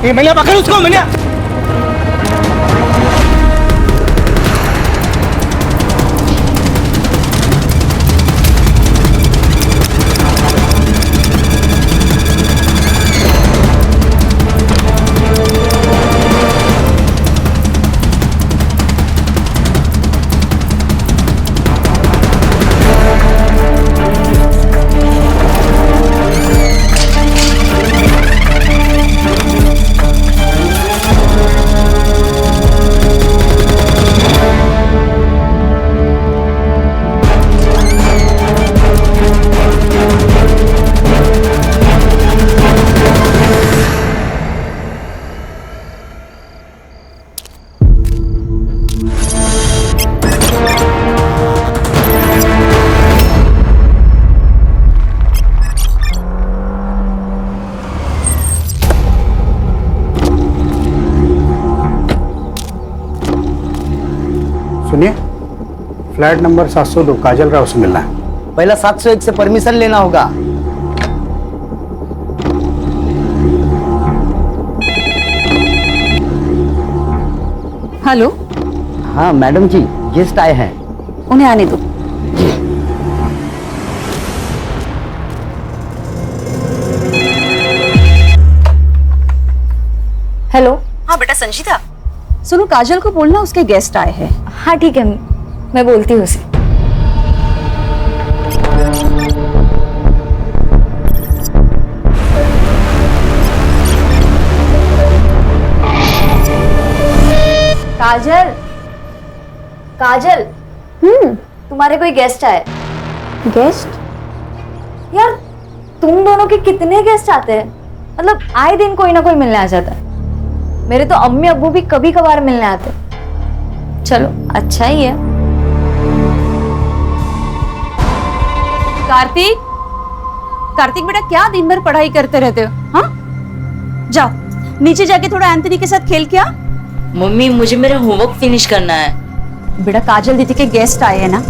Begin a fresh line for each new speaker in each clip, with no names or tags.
ये मनिया पकड़ उसको, मनिया।
सुनिए, फ्लैट नंबर 702 काजल राव से मिलना है।
पहला 701 से परमिशन लेना होगा।
हेलो।
हाँ मैडम जी, गेस्ट आए हैं।
उन्हें आने दो। हेलो।
हाँ बेटा संजीता।
सुनो, काजल को बोलना उसके गेस्ट आए हैं।
हाँ ठीक है, मैं बोलती हूँ उसे। काजल, काजल। तुम्हारे कोई गेस्ट आए।
गेस्ट?
यार तुम दोनों के कितने गेस्ट आते हैं? मतलब आए दिन कोई ना कोई मिलने आ जाता है। मेरे तो अम्मी अब्बू भी कभी कभार मिलने आते। चलो अच्छा ही है।
कार्तिक, कार्तिक बेटा क्या दिन भर पढ़ाई करते रहते हो? हाँ, जाओ नीचे जाके थोड़ा एंथनी के साथ खेल के आ।
मम्मी मुझे मेरा होमवर्क फिनिश करना है।
बेटा काजल दीदी के गेस्ट आए हैं ना।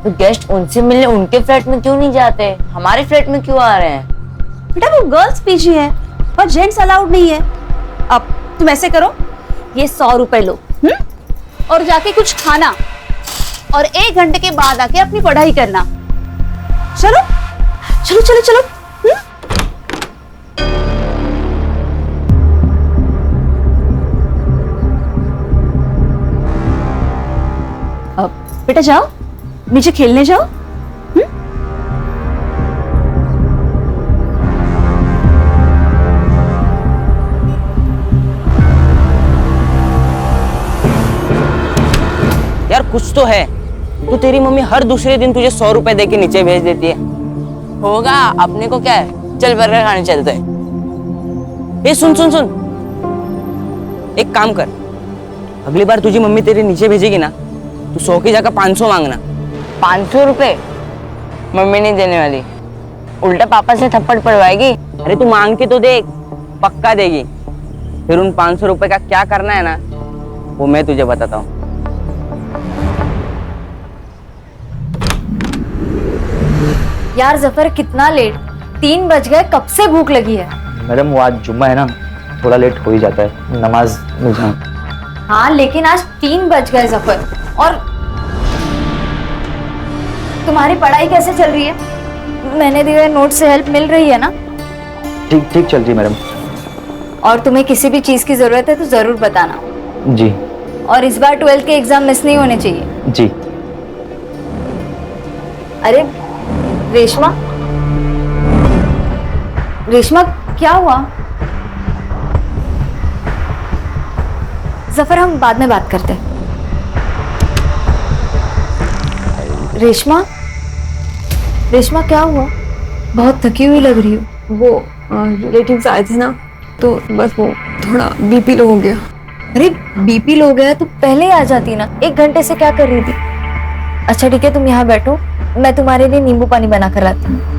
तो गेस्ट उनसे मिलने उनके फ्लैट में क्यों नहीं जाते, हमारे फ्लैट में क्यों आ रहे हैं?
बेटा वो गर्ल्स पीजी है और जेंट्स अलाउड नहीं है। अब तुम ऐसे करो, ये 100 रुपए लो और जाके कुछ खाना और 1 घंटे के बाद आके अपनी पढ़ाई करना। चलो चलो चलो चलो। अब बेटा जाओ नीचे खेलने जाओ।
यार कुछ तो है, तो तेरी मम्मी हर दूसरे दिन तुझे 100 रुपए दे के नीचे भेज देती है। होगा, अपने को क्या है, चल बर्गर खाने चलते हैं। ए सुन सुन सुन, एक काम कर, अगली बार तुझी मम्मी तेरे नीचे भेजेगी ना, तू 100 की जगह 500 मांगना। 500 रुपए मम्मी नहीं देने वाली, उल्टा पापा से थप्पड़ पड़वाएगी। अरे तू मांग के तो देख, पक्का देगी। फिर उन 500 रुपए का क्या करना है ना, वो मैं तुझे बताता हूँ।
यार जफर कितना लेट, 3 बज गए, कब से भूख लगी है।
मैडम वो आज जुम्मा है ना, थोड़ा लेट हो ही जाता है, नमाज में जाऊं।
हाँ लेकिन आज 3 बज गए जफर। और तुम्हारी पढ़ाई कैसे चल रही है? मैंने दिए हुए नोट से हेल्प मिल रही है ना?
ठीक ठीक चल रही है मैडम।
और तुम्हें किसी भी चीज की जरूरत है तो जरूर बताना।
जी।
और इस बार 12th के एग्जाम मिस नहीं होने चाहिए।
जी।
अरे रेशमा, रेशमा क्या हुआ? जफर हम बाद में बात करते हैं। रेशमा, रेशमा क्या हुआ? बहुत थकी हुई लग रही हो।
वो रिलेटिव्स आए थे ना, तो बस वो थोड़ा बीपी लो हो गया।
अरे बीपी लो गया तो पहले ही आ जाती ना, 1 घंटे से क्या कर रही थी? अच्छा ठीक है, तुम यहाँ बैठो, मैं तुम्हारे लिए नींबू पानी बना कर लाती हूँ।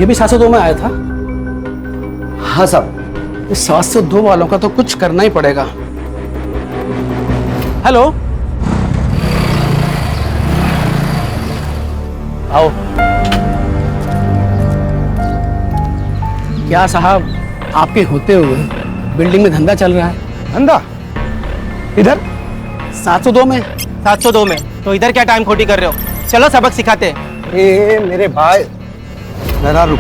ये भी 702 में आया था।
हाँ साहब।
इस 702 वालों का तो कुछ करना ही पड़ेगा। हेलो,
आओ।
क्या साहब, आपके होते हुए बिल्डिंग में धंधा चल रहा है?
धंधा इधर
702 में।
702 में तो इधर क्या टाइम खोटी कर रहे हो? चलो सबक सिखाते हैं।
ए मेरे भाई, जरा रुक।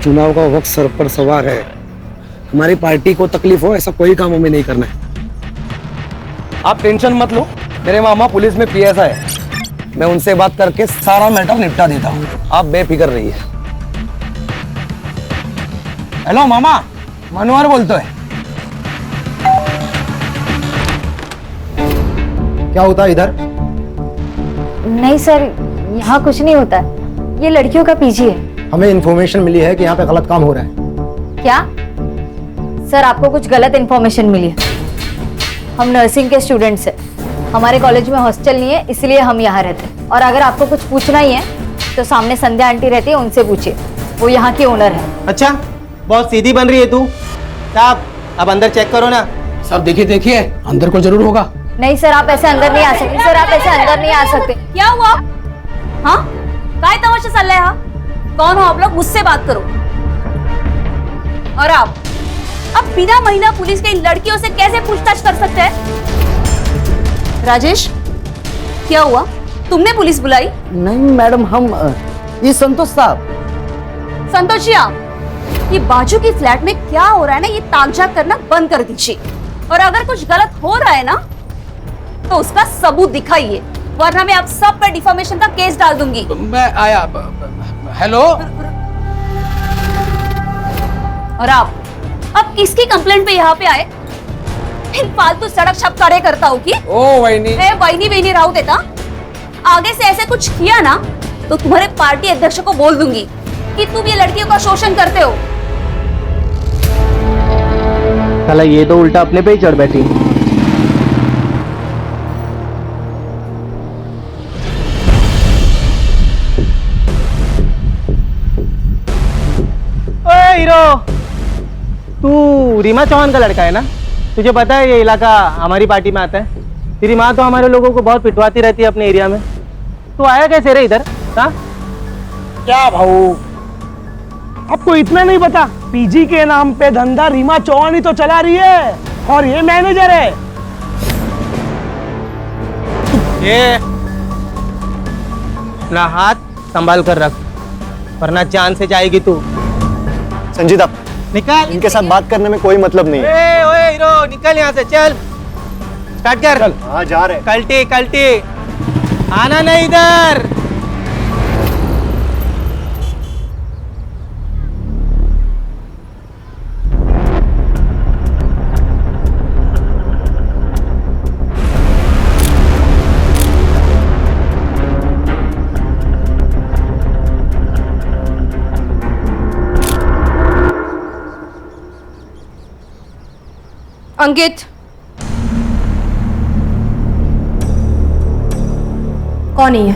चुनाव का वक्त सर पर सवार है। हमारी पार्टी को तकलीफ हो ऐसा कोई काम हमें नहीं करना है।
आप टेंशन मत लो, मेरे मामा पुलिस में पीएसआई है।
मैं उनसे बात करके सारा मैटर निपटा देता हूँ, आप बेफिक्र रहिए।
हेलो मामा, मनोहर बोलते है।
क्या होता है इधर?
नहीं सर, यहाँ कुछ नहीं होता है। ये लड़कियों का पीजी है।
हमें इन्फॉर्मेशन मिली है कि यहाँ पे गलत काम हो रहा है।
क्या सर, आपको कुछ गलत इन्फॉर्मेशन मिली है? हम नर्सिंग के स्टूडेंट्स हैं। हमारे कॉलेज में हॉस्टल नहीं है, इसलिए हम यहाँ रहते हैं। और अगर आपको कुछ पूछना ही है तो सामने संध्या आंटी रहती है, उनसे पूछिए, वो यहाँ की ओनर है।
अच्छा, बहुत सीधी बन रही है तू। साहब अब अंदर चेक करो ना।
सब देखिए देखिए, अंदर को जरूर होगा।
नहीं सर, आप ऐसे अंदर नहीं आ सकते। सर आप ऐसे अंदर नहीं आ सकते।
क्या हुआ? हाँ, काय तमाशा चल रहा है? हाँ? कौन हो आप लोग? मुझसे बात करो। और आप अब बिना महिला पुलिस के इन लड़कियों से कैसे पूछताछ कर सकते हैं? राजेश, क्या हुआ? तुमने पुलिस बुलाई?
नहीं मैडम, हम ये संतोष साहब।
संतोष जी, आप ये बाजू की फ्लैट में क्या हो रहा है ना, ये ताकझाक करना बंद कर दीजिए। और अगर कुछ गलत हो रहा है ना तो उसका सबूत दिखाइए, वरना मैं आप सब पर डिफॉर्मेशन का केस डाल दूंगी।
मैं आया। हेलो।
और आप अब किसकी कंप्लेंट पे यहाँ पे आए? इन फालतू सड़क छप करे करता हूँ कि?
ओ वहीनी,
वहीनी वहीनी राहू देता। आगे से ऐसे कुछ किया ना तो तुम्हारे पार्टी अध्यक्ष को बोल दूंगी कि तुम ये लड़कियों का शोषण करते हो।
साला ये तो उल्टा अपने पे ही चढ़ बैठी।
ओए हीरो, तू रीमा चौहान का लड़का है ना? तुझे पता है ये इलाका हमारी पार्टी में आता है। तेरी माँ तो हमारे लोगों को बहुत पिटवाती रहती है अपने एरिया में। तू आया कैसे रे इधर? हाँ,
क्या भाऊ,
आपको इतना नहीं पता? पीजी के नाम पे धंधा रीमा चौहान ही तो चला रही है, और ये मैनेजर है।
ये अपना हाथ संभाल कर रख, वरना जान से जाएगी तू।
संजीदा,
निकल।
इनके साथ बात करने में कोई मतलब नहीं है।
ए, ओए हीरो, निकल यहाँ से, चल स्टार्ट कर। चल।
हाँ जा रहे।
कल्टी कल्टी, आना नहीं इधर।
अंकित,
कौन है?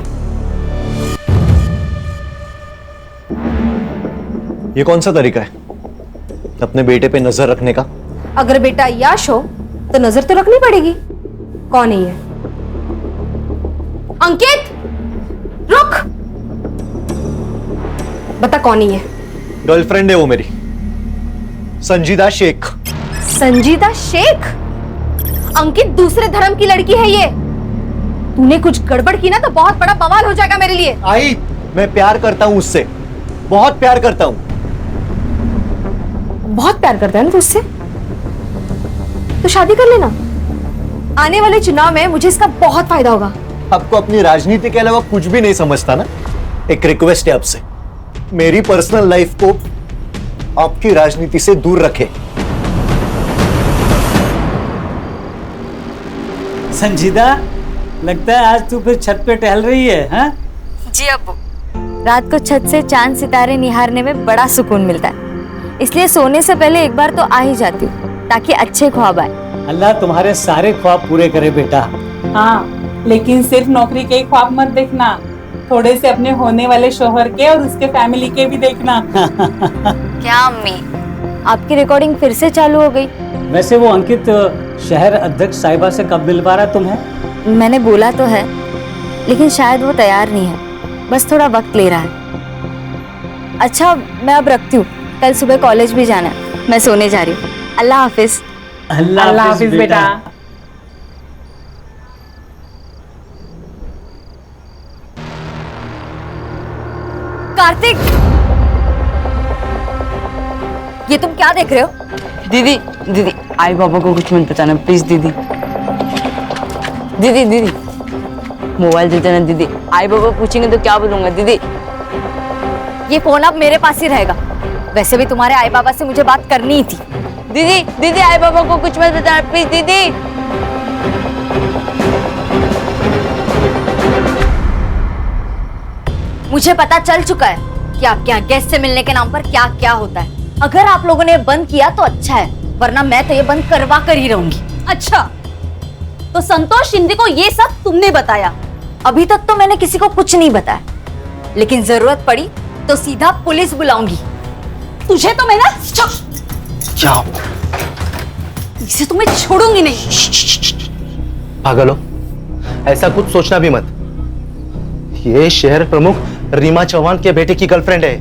ये कौन सा तरीका है अपने बेटे पे नजर रखने का?
अगर बेटा याश हो तो नजर तो रखनी पड़ेगी। कौन है ये?
अंकित रुक।
बता कौन है ये?
गर्लफ्रेंड है वो मेरी, संजीदा शेख।
संजीदा शेख? अंकित, दूसरे धर्म की लड़की है ये। तूने कुछ गड़बड़ की ना तो बहुत बड़ा बवाल हो जाएगा मेरे लिए।
आई, मैं प्यार करता हूँ उससे, बहुत प्यार करता हूँ।
बहुत प्यार करता है ना तू उससे? तो शादी कर लेना। आने वाले चुनाव में मुझे इसका बहुत फायदा होगा।
आपको अपनी राजनीति के अलावा कुछ भी नहीं समझता ना? एक रिक्वेस्ट है आपसे, मेरी पर्सनल लाइफ को आपकी राजनीति से दूर रखे।
संजीदा, लगता है आज तू फिर छत पे टहल रही है, हाँ?
जी अब्बू, रात को छत से चांद सितारे निहारने में बड़ा सुकून मिलता है, इसलिए सोने से पहले एक बार तो आ ही जाती हूँ ताकि अच्छे ख्वाब आए।
अल्लाह तुम्हारे सारे ख्वाब पूरे करे बेटा।
हाँ, लेकिन सिर्फ नौकरी के ही ख्वाब मत देखना, थोड़े से अपने होने वाले शोहर के और उसके फैमिली के भी देखना।
क्या अम्मी, आपकी रिकॉर्डिंग फिर से चालू हो गई?
वैसे वो अंकित शहर अध्यक्ष साहिबा से कब मिलवा रहा है तुम्हें?
मैंने बोला तो है, लेकिन शायद वो तैयार नहीं है, बस थोड़ा वक्त ले रहा है। अच्छा, मैं अब रखती हूँ, कल सुबह कॉलेज भी जाना है, मैं सोने जा रही हूँ। अल्लाह हाफिज।
अल्लाह हाफिज बेटा।
कार्तिक, ये तुम क्या देख रहे हो?
दीदी दीदी आई बाबा को कुछ मत बताना प्लीज दीदी। दीदी दीदी मोबाइल दे देना दीदी, आई बाबा पूछेंगे तो क्या बोलूंगा दीदी।
ये फोन अब मेरे पास ही रहेगा। वैसे भी तुम्हारे आई बाबा से मुझे बात करनी ही थी।
दीदी दीदी आई बाबा को कुछ मत बताना प्लीज दीदी।
मुझे पता चल चुका है कि आपके यहाँ गेस्ट से मिलने के नाम पर क्या क्या होता है। अगर आप लोगों ने बंद किया तो अच्छा है, वरना मैं तो ये बंद करवा कर ही रहूंगी।
अच्छा, तो संतोष शिंदे को ये सब तुमने बताया?
अभी तक तो मैंने किसी को कुछ नहीं बताया, लेकिन जरूरत पड़ी तो सीधा पुलिस बुलाऊंगी।
तुझे तो मैं ना
क्या
इसे तो मैं छोड़ूंगी नहीं।
पागल हो, ऐसा कुछ सोचना भी मत। ये शहर प्रमुख रीमा चौहान के बेटे की गर्लफ्रेंड है।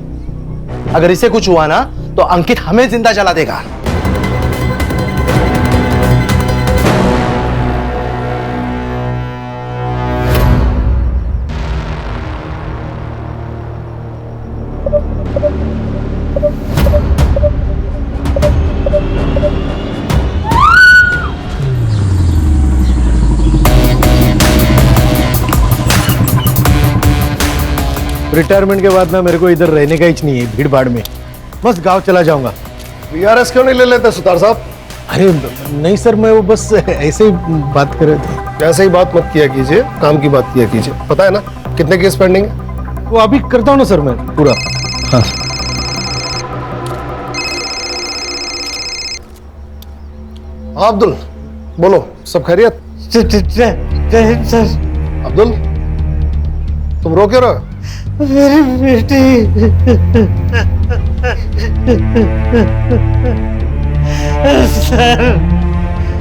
अगर इसे कुछ हुआ ना तो अंकित हमें जिंदा जला देगा।
रिटायरमेंट के बाद ना मेरे को इधर रहने का ही नहीं है, भीड़ भाड़ में बस गांव चला जाऊंगा। वीआरएस क्यों नहीं ले लेते सुतार साहब? अरे नहीं सर, मैं वो बस ऐसे ही बात कर रहे थे। ऐसे ही बात मत किया कीजिए, काम की बात किया कीजिए। पता है ना कितने केस पेंडिंग है? वो अभी करता हूँ ना सर मैं पूरा। हाँ अब्दुल, बोलो सब खैरियत? सर अब्दुल, तुम रो क्यों रहे?
मेरी बेटी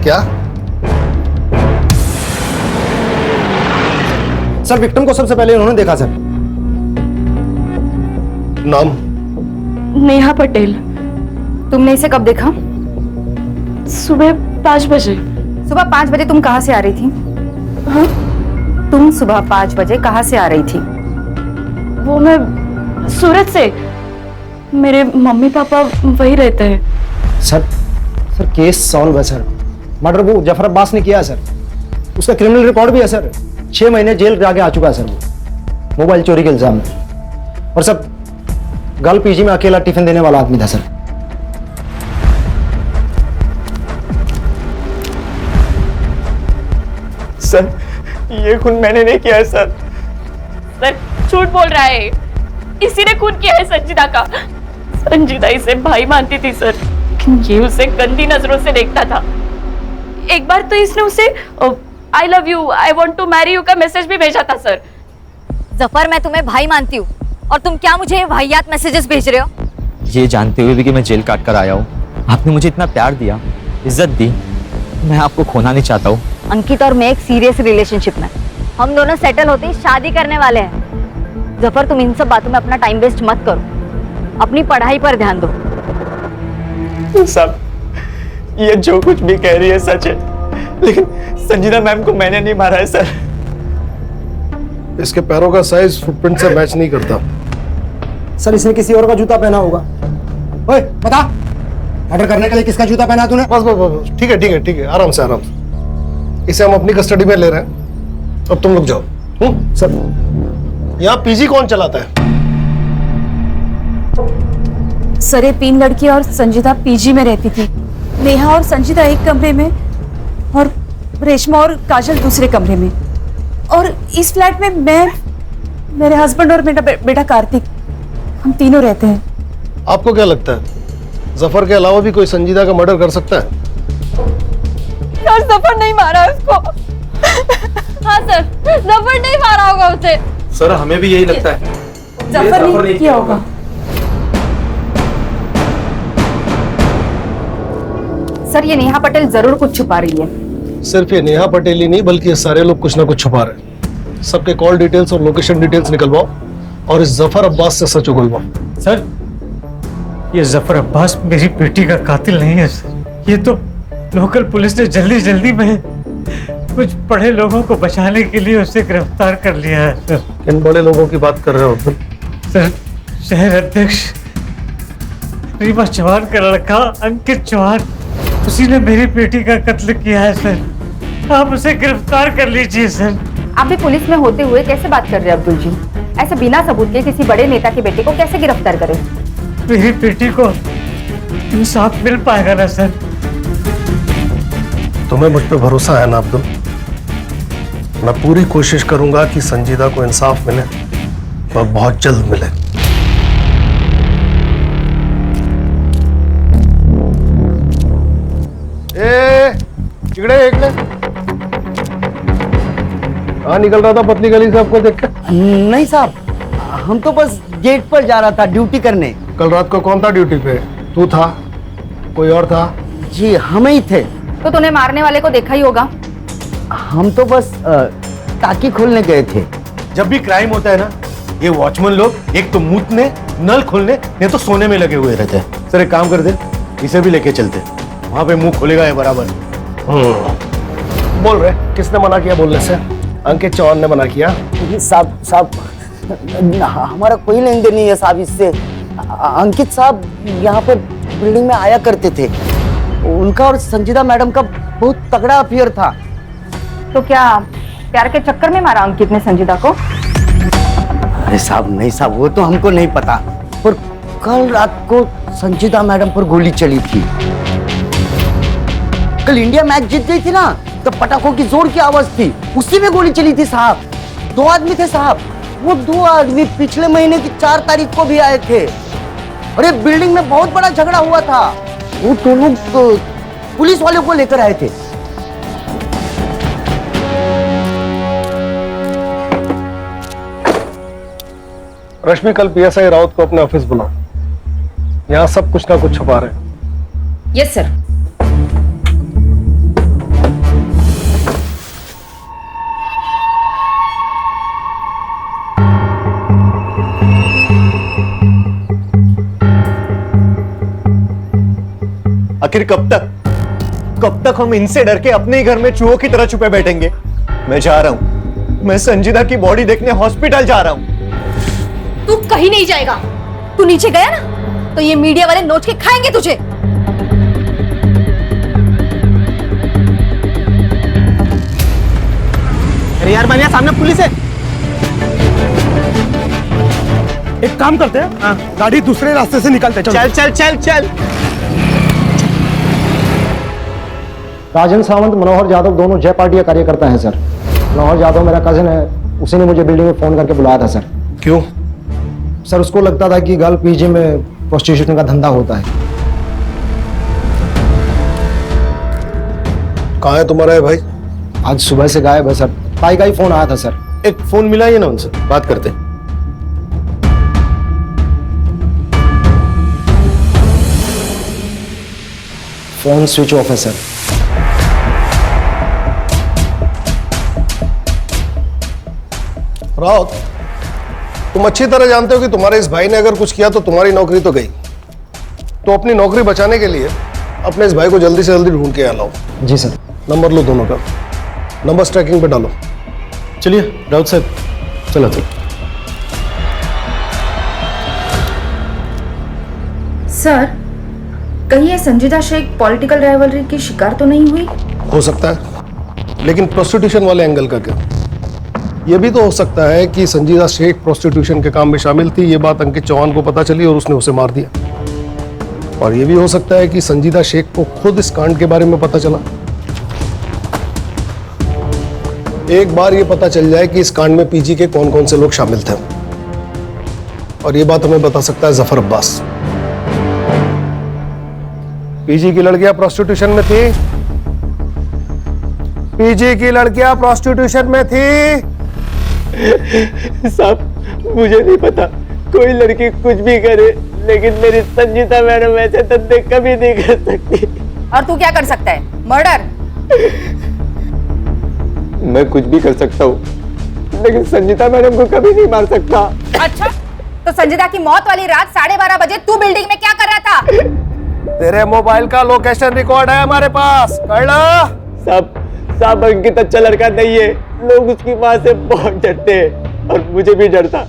क्या?
सर विक्टिम को सबसे पहले उन्होंने देखा सर।
नाम?
नेहा पटेल।
तुमने इसे कब देखा?
सुबह 5 बजे।
सुबह 5 बजे तुम कहाँ से आ रही थी?
हाँ?
तुम सुबह 5 बजे कहाँ से आ रही थी?
वो मैं सूरत से। मेरे मम्मी पापा वही रहते हैं।
सर केस सॉल्व है सर। मर्डर वो जफर अब्बास ने किया है सर। उसका क्रिमिनल रिकॉर्ड भी है सर। 6 महीने जेल जाके आ चुका है सर वो, मोबाइल चोरी के इल्जाम में। और सब गर्ल पीजी में अकेला टिफिन देने वाला आदमी था सर।
सर ये खून मैंने नहीं किया है सर।
सर झूठ बोल रहा है, इसी ने खून किया है संजीदा का। संजीदा इसे भाई मानती थी सर, लेकिन ये उसे गंदी नजरों से देखता था। एक बार तो इसने उसे I love you, I want to marry you का मैसेज भी भेजा था सर।
जफर, मैं तुम्हें भाई मानती हूँ और तुम क्या मुझे वाहियात मैसेजेस भेज रहे हो?
ये जानते हुए भी कि मैं जेल काट कर आया हूँ, आपने मुझे इतना प्यार दिया, इज्जत दी, मैं आपको खोना नहीं चाहता हूँ।
अंकित और मैं एक सीरियस रिलेशनशिप में, हम दोनों सेटल होते ही शादी करने वाले हैं। जफर, तुम इन सब बातों में अपना टाइम वेस्ट मत करो, अपनी पढ़ाई पर ध्यान दो।
सब ये जो कुछ भी कह रही है सच है, लेकिन संजीदा मैम को मैंने नहीं मारा है सर।
इसके पैरों का साइज फुटप्रिंट से मैच नहीं करता।
सर इसने किसी और का जूता पहना होगा। ओए बता, मर्डर करने के लिए किसका जूता पहना तूने?
बस बस बस, ठीक है ठीक है ठीक है, आराम से आराम से। इसे हम अपनी कस्टडी में ले रहे हैं, अब तुम लोग जाओ।
सर
यहाँ पीजी कौन चलाता है?
सर ये 3 लड़की और संजीदा पीजी में रहती थी। नेहा और संजीदा एक कमरे में और रेशमा और काजल दूसरे कमरे में। और इस फ्लैट में मैं, मेरे हस्बैंड और मेरा बेटा कार्तिक, हम तीनों रहते हैं।
आपको क्या लगता है जफर के अलावा भी कोई संजीदा का मर्डर कर सकता है?
सर जफर नहीं मारा उसको। हाँ सर, जफर नहीं मारा होगा उसे।
सर हमें भी यही लगता है।
जफर नहीं किया होगा।
सर ये नेहा पटेल जरूर कुछ छुपा रही है।
सिर्फ ये नेहा पटेल ही नहीं बल्कि ये सारे लोग कुछ ना कुछ छुपा रहे हैं। सबके कॉल डिटेल्स और लोकेशन डिटेल्स निकलवाओ और इस जफर अब्बास से सच उगलवाओ।
सर ये जफर अब्बास मेरी बेटी का कातिल नहीं है सर। ये तो लोकल पुलिस ने जल्दी जल्दी में कुछ बड़े लोगों को बचाने के लिए उसे गिरफ्तार कर लिया है सर।
किन बड़े लोगों की बात कर रहे हो अब्दुल?
सर शहर अध्यक्ष रीमा चौहान का लड़का अंकित चौहान, उसी ने मेरी बेटी का कत्ल किया है सर। आप उसे गिरफ्तार कर लीजिए सर।
आप भी पुलिस में होते हुए कैसे बात कर रहे हैं अब्दुल जी? ऐसे बिना सबूत के किसी बड़े नेता के बेटे को कैसे गिरफ्तार करें?
मेरी बेटी को इंसाफ मिल पाएगा ना सर?
तुम्हें मुझ पर भरोसा है ना अब्दुल? मैं पूरी कोशिश करूंगा कि संजीदा को इंसाफ मिले और बहुत जल्द मिले। इकड़े कहाँ निकल रहा था पतली गली से आपको देख के?
नहीं साहब, हम तो बस गेट पर जा रहा था ड्यूटी करने।
कल रात को कौन था ड्यूटी पे? तू था? कोई और था?
जी हम ही थे।
तो तूने मारने वाले को देखा ही होगा।
हम तो बस टाकी खोलने गए थे।
जब भी क्राइम होता है ना, ये वॉचमैन लोग एक तो मूतने, नल खोलने, नहीं तो सोने में लगे हुए रहते हैं। सर एक काम कर दे, इसे भी लेके चलते, वहां पे मुंह खोलेगा ये बराबर। बोल रहे किसने मना किया बोलने से? अंकित चौहान ने मना किया।
साहब हमारा कोई लेन देन नहीं है साहब इससे। अंकित साहब यहाँ पर बिल्डिंग में आया करते थे। उनका और संजीदा मैडम का बहुत तगड़ा अफेयर था।
तो क्या प्यार के चक्कर में मारा अंकित ने संजीदा को?
अरे साहब नहीं साहब, वो तो हमको नहीं पता, पर कल रात को संजीदा मैडम पर गोली चली थी। कल इंडिया मैच जीत गई थी ना, तो पटाखों की जोर की आवाज थी, उसी में गोली चली थी साहब। 2 आदमी थे साहब। वो 2 आदमी पिछले महीने की 4 तारीख को भी आए थे। अरे बिल्डिंग में बहुत बड़ा झगड़ा हुआ था। वो दोनों पुलिस वालों को लेकर आए थे।
रश्मि कल पीएसआई राउत को अपने ऑफिस बुलाओ। यहाँ सब कुछ ना कुछ छुपा रहे हैं।
Yes sir.
आखिर कब तक हम इनसे डर के अपने ही घर में चूहों की तरह छुपे बैठेंगे? मैं जा रहा हूं, मैं संजीदा की बॉडी देखने हॉस्पिटल जा रहा हूं।
तू कहीं नहीं जाएगा। तू नीचे गया ना तो ये मीडिया वाले नोच के खाएंगे तुझे।
अरे यार बनिया, सामने पुलिस है।
एक काम करते हैं, गाड़ी दूसरे रास्ते से निकालते हैं।
चल चल चल चल।
राजन सावंत, मनोहर यादव दोनों जय पार्टी का कार्यकर्ता हैं सर। मनोहर यादव मेरा कजिन है, उसी ने मुझे बिल्डिंग में फोन करके बुलाया था सर।
क्यों?
सर उसको लगता था कि गर्ल पीजी में प्रोस्टिट्यूशन का धंधा होता है।
कहाँ है तुम्हारा है भाई?
आज सुबह से गायब है सर। भाई का ही फोन आया था सर।
एक फोन मिला ही ना उनसे, बात करते हैं।
फोन स्विच ऑफ है सर।
राउत, तुम अच्छी तरह जानते हो कि तुम्हारे इस भाई ने अगर कुछ किया तो तुम्हारी नौकरी तो गई। तो अपनी नौकरी बचाने के लिए अपने इस भाई को जल्दी से जल्दी ढूंढ के लाओ।
जी सर।
नंबर लो दोनों का, नंबर ट्रैकिंग पे डालो। चलिए राउत साहब, चलो चलो।
सर कहीं ये संजीदा शेख पॉलिटिकल राइवलरी की शिकार तो नहीं हुई?
हो सकता है, लेकिन प्रोस्टिट्यूशन वाले एंगल का क्या? यह भी तो हो सकता है कि संजीदा शेख प्रोस्टिट्यूशन के काम में शामिल थी, ये बात अंकित चौहान को पता चली और उसने उसे मार दिया। और यह भी हो सकता है कि संजीदा शेख को खुद इस कांड के बारे में पता चला। एक बार ये पता चल जाए कि इस कांड में पीजी के कौन कौन से लोग शामिल थे, और ये बात हमें बता सकता है जफर अब्बास। पीजी की लड़कियां प्रोस्टिट्यूशन में थी, पीजी की लड़कियां प्रोस्टिट्यूशन में थी।
साहब मुझे नहीं पता, कोई लड़की कुछ भी करे लेकिन मेरी संजीता मैडम ऐसे धंधे कभी नहीं कर सकती।
और तू क्या कर सकता है? मर्डर?
मैं कुछ भी कर सकता हूँ लेकिन संजीता मैडम को कभी नहीं मार सकता।
अच्छा, तो संजीता की मौत वाली रात 12:30 बजे तू बिल्डिंग में क्या कर रहा था?
तेरे मोबाइल का लोकेशन रिकॉर्ड है हमारे पास,
साहब अंकित अच्छा लड़का नहीं है, लोग उसकी माँ से बहुत डरते हैं और मुझे भी डर था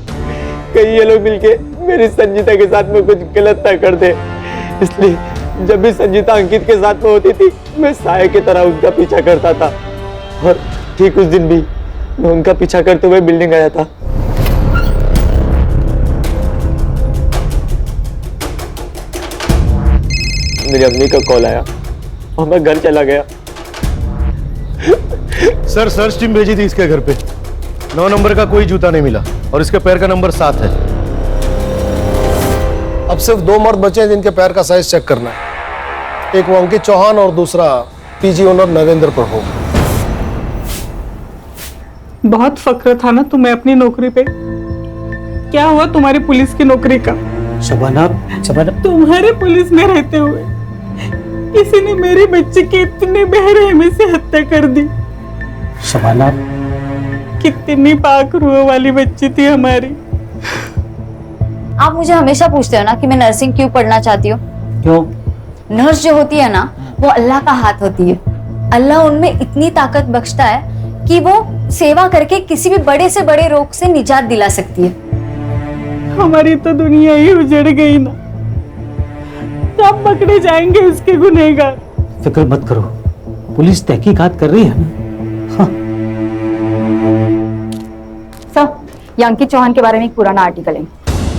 कहीं ये लोग मिलके मेरी संजीता के साथ में कुछ गलत ना कर दे। इसलिए जब भी संजीता अंकित के साथ में होती थी मैं साये की तरह उनका पीछा करता था और ठीक उस दिन भी मैं उनका पीछा करते हुए बिल्डिंग आया था। मेरी अम्मी का कॉल आया और मैं घर चला गया।
सर सर्च टीम भेजी थी इसके घर पे, 9 नंबर का कोई जूता नहीं मिला और इसके पैर का नंबर 7 है। अब सिर्फ 2 मर्द बचे हैं जिनके पैर का साइज चेक करना है, एक वो अंकित चौहान और दूसरा पीजी ओनर नरेंद्र प्रभु।
बहुत फक्र था ना तुम्हें अपनी नौकरी पे, क्या हुआ तुम्हारी पुलिस की नौकरी का?
शबाना
तुम्हारे पुलिस में रहते हुए किसी ने मेरे बच्चे की इतने बेरहमी से हत्या कर दी।
शबाना,
कितनी पाक रूह वाली बच्ची थी हमारी।
आप मुझे हमेशा पूछते हो ना कि मैं नर्सिंग क्यों पढ़ना चाहती हूँ।
क्यों?
नर्स जो होती है ना वो अल्लाह का हाथ होती है। अल्लाह उनमें इतनी ताकत बख्शता है कि वो सेवा करके किसी भी बड़े से बड़े रोग से निजात दिला सकती है।
हमारी तो दुनिया ही उजड़ गई ना, कब पकड़े जाएंगे उसके गुनहगार?
फिक्र मत करो, पुलिस तहकीकात कर रही है ना।
सर, ये अंकित चौहान के बारे में एक पुराना आर्टिकल है।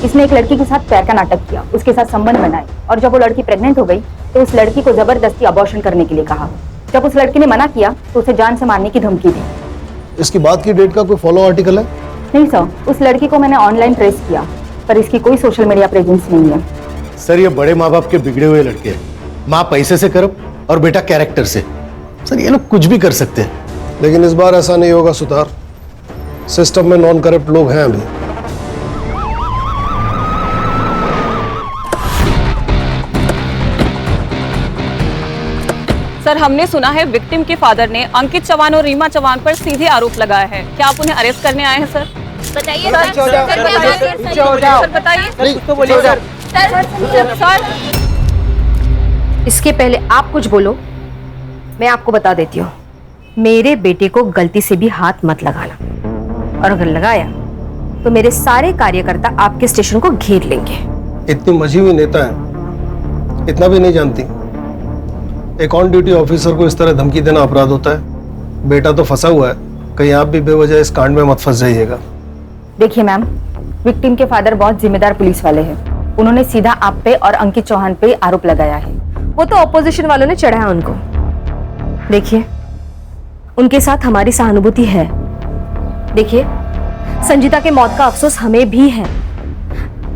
इसने एक लड़की के साथ प्यार का नाटक किया, उसके साथ संबंध बनाए और जब वो लड़की प्रेग्नेंट हो गई तो उस लड़की को जबरदस्ती अबॉर्शन करने के लिए कहा। जब उस लड़की ने मना किया तो उसे जान से मारने की धमकी दी।
इसकी बात की डेट का कोई फॉलो आर्टिकल है?
नहीं सर, उस लड़की को मैंने ऑनलाइन ट्रेस किया पर इसकी कोई सोशल मीडिया प्रेजेंस नहीं है।
सर ये बड़े माँ बाप के बिगड़े हुए लड़के हैं, माँ पैसे से करप और बेटा कैरेक्टर से। सर ये लोग कुछ भी कर सकते हैं। लेकिन इस बार ऐसा नहीं होगा सुतार, सिस्टम में नॉन करप्ट लोग हैं अभी।
सर, हमने सुना है विक्टिम के फादर ने अंकित चौहान और रीमा चौहान पर सीधे आरोप लगाया है, क्या आप उन्हें अरेस्ट करने आए हैं सर?
बताइए
सर, बताइए सर।
इसके पहले आप कुछ बोलो, मैं आपको बता देती हूँ, मेरे बेटे को गलती से भी हाथ मत लगाना और अगर लगाया तो मेरे सारे कार्यकर्ता आपके स्टेशन को घेर लेंगे।
इतनी मजी हुई नेता है, इतना भी नहीं जानती। एक ऑन ड्यूटी ऑफिसर को इस तरह धमकी देना अपराध होता है। बेटा तो फंसा हुआ है, कहीं आप भी बेवजह इस कांड में मत फंस जाइएगा।
देखिए मैम, विक्टिम के फादर बहुत जिम्मेदार पुलिस वाले हैं। उन्होंने सीधा आप पे और अंकित चौहान पे आरोप लगाया है। वो तो ऑपोजिशन वालों ने चढ़ाया उनको। देखिए, उनके साथ हमारी सहानुभूति है। देखिए, संजीता के मौत का अफसोस हमें भी है,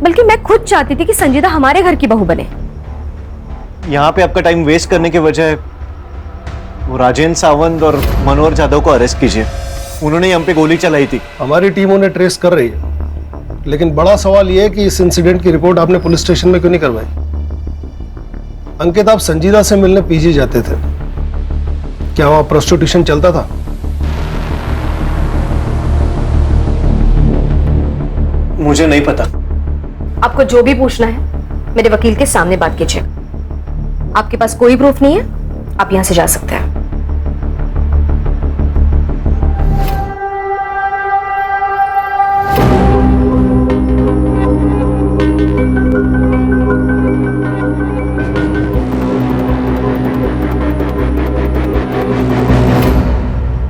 बल्कि मैं खुद चाहती थी कि संजीता हमारे घर की बहू बने।
यहाँ पे आपका टाइम वेस्ट करने के बजाय वो राजेंद्र सावंत और मनोहर जाधव को अरेस्ट कीजिए। उन्होंने ही हम पे गोली चलाई थी।
हमारी टीम उन्हें ट्रेस कर रही है, लेकिन बड़ा सवाल यह है कि इस इंसिडेंट की रिपोर्ट आपने पुलिस स्टेशन में क्यों नहीं करवाई? अंकित, आप संजीदा से मिलने पीजी जाते थे, क्या वहां प्रोस्टिट्यूशन चलता था?
मुझे नहीं पता।
आपको जो भी पूछना है मेरे वकील के सामने बात कीजिए। आपके पास कोई प्रूफ नहीं है, आप यहां से जा सकते हैं।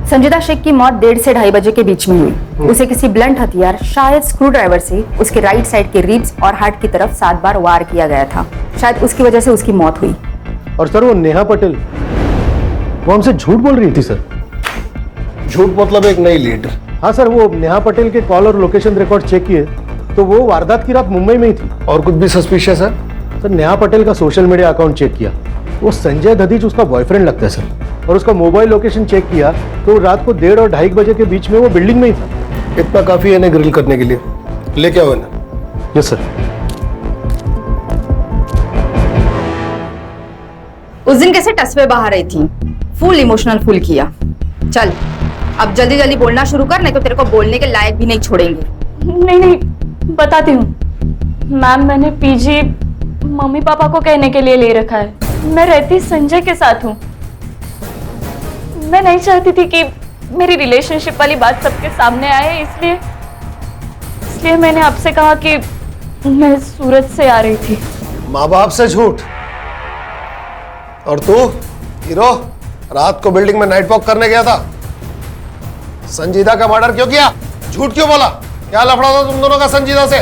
संजीदा शेख की मौत 1:30 से 2:30 बजे के बीच में हुई। उसे किसी ब्लंट हथियार, शायद स्क्रू ड्राइवर से उसके राइट साइड के रिब्स और हार्ट की तरफ 7 बार वार किया गया था। शायद उसकी वजह से उसकी मौत हुई।
और सर वो नेहा पटेल, वो हमसे झूठ बोल रही थी सर। झूठ मतलब एक नई लीड। हाँ सर, वो नेहा पटेल के कॉल और लोकेशन रिकॉर्ड चेक किए तो वो वारदात की रात मुंबई में ही थी। और कुछ भी सस्पिशियस है? सर नेहा पटेल का सोशल मीडिया अकाउंट चेक किया, वो संजय दधीच उसका बॉयफ्रेंड लगता है सर। और उसका मोबाइल लोकेशन चेक किया तो रात को 1:30 और 2:30 बजे के बीच में वो बिल्डिंग में ही था। इतना काफी है इन्हें ग्रिल करने के लिए, लेके आओ इन्हें। Yes sir.
उस दिन कैसे टसवे बाहर रही थी, फुल इमोशनल फुल किया। चल अब जल्दी जल्दी बोलना शुरू कर, नहीं तो तेरे को बोलने के लायक भी नहीं छोड़ेंगे।
नहीं नहीं बताती हूँ मैम, मैंने पीजी मम्मी पापा को कहने के लिए ले रखा है। मैं रहती संजय के साथ हूँ। मैं नहीं चाहती थी कि मेरी रिलेशनशिप वाली बात सबके सामने आए, इसलिए मैंने आपसे कहा कि मैं सूरत से आ रही थी।
माँ बाप से झूठ, और तू हीरो रात को बिल्डिंग में नाइट वॉक करने गया था, संजीदा का मर्डर क्यों किया? झूठ क्यों बोला? क्या लफड़ा था तुम दोनों का संजीदा से?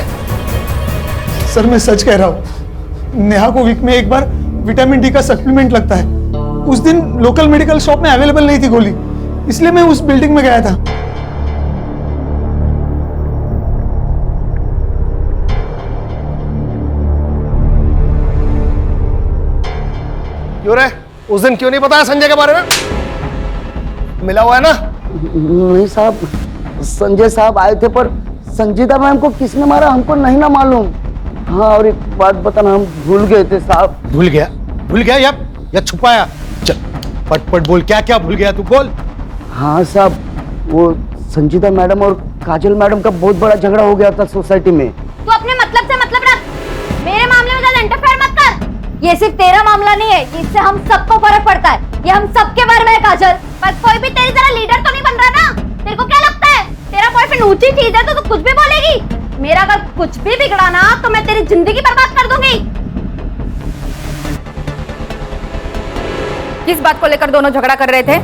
सर मैं सच कह रहा हूँ, नेहा को वीक में एक बार विटामिन डी का सप्लीमेंट लगता है। उस दिन लोकल मेडिकल शॉप में अवेलेबल नहीं थी गोली, इसलिए मैं उस बिल्डिंग में गया था।
क्यों रे, उस दिन क्यों नहीं बताया संजय के बारे में? मिला हुआ है ना?
नहीं साहब, संजय साहब आए थे, पर संजीदा मैम को किसने मारा हमको नहीं ना मालूम। हाँ, और एक बात बताना, हम भूल गए थे साहब।
भूल गया या छुपाया? चल पट पट बोल, क्या क्या भूल गया तू, बोल।
हाँ साहब, वो संजीदा मैडम और काजल मैडम का बहुत बड़ा झगड़ा हो गया था सोसाइटी में।
तू अपने मतलब से मतलब रख, मेरे मामले में ज्यादा इंटरफेयर मत कर। ये सिर्फ तेरा मामला नहीं है, इससे हम सबको फर्क पड़ता है। ये हम सबके बारे में है काजल, पर कोई भी तेरी तरह लीडर तो नहीं बन रहा ना। तेरे को क्या लगता है तेरा बॉयफ्रेंड ऊंची चीज है तो तू कुछ भी बोलेगी? मेरा अगर कुछ भी बिगड़ा ना तो मैं तेरी जिंदगी बर्बाद कर दूंगी।
किस बात को लेकर दोनों झगड़ा कर रहे थे?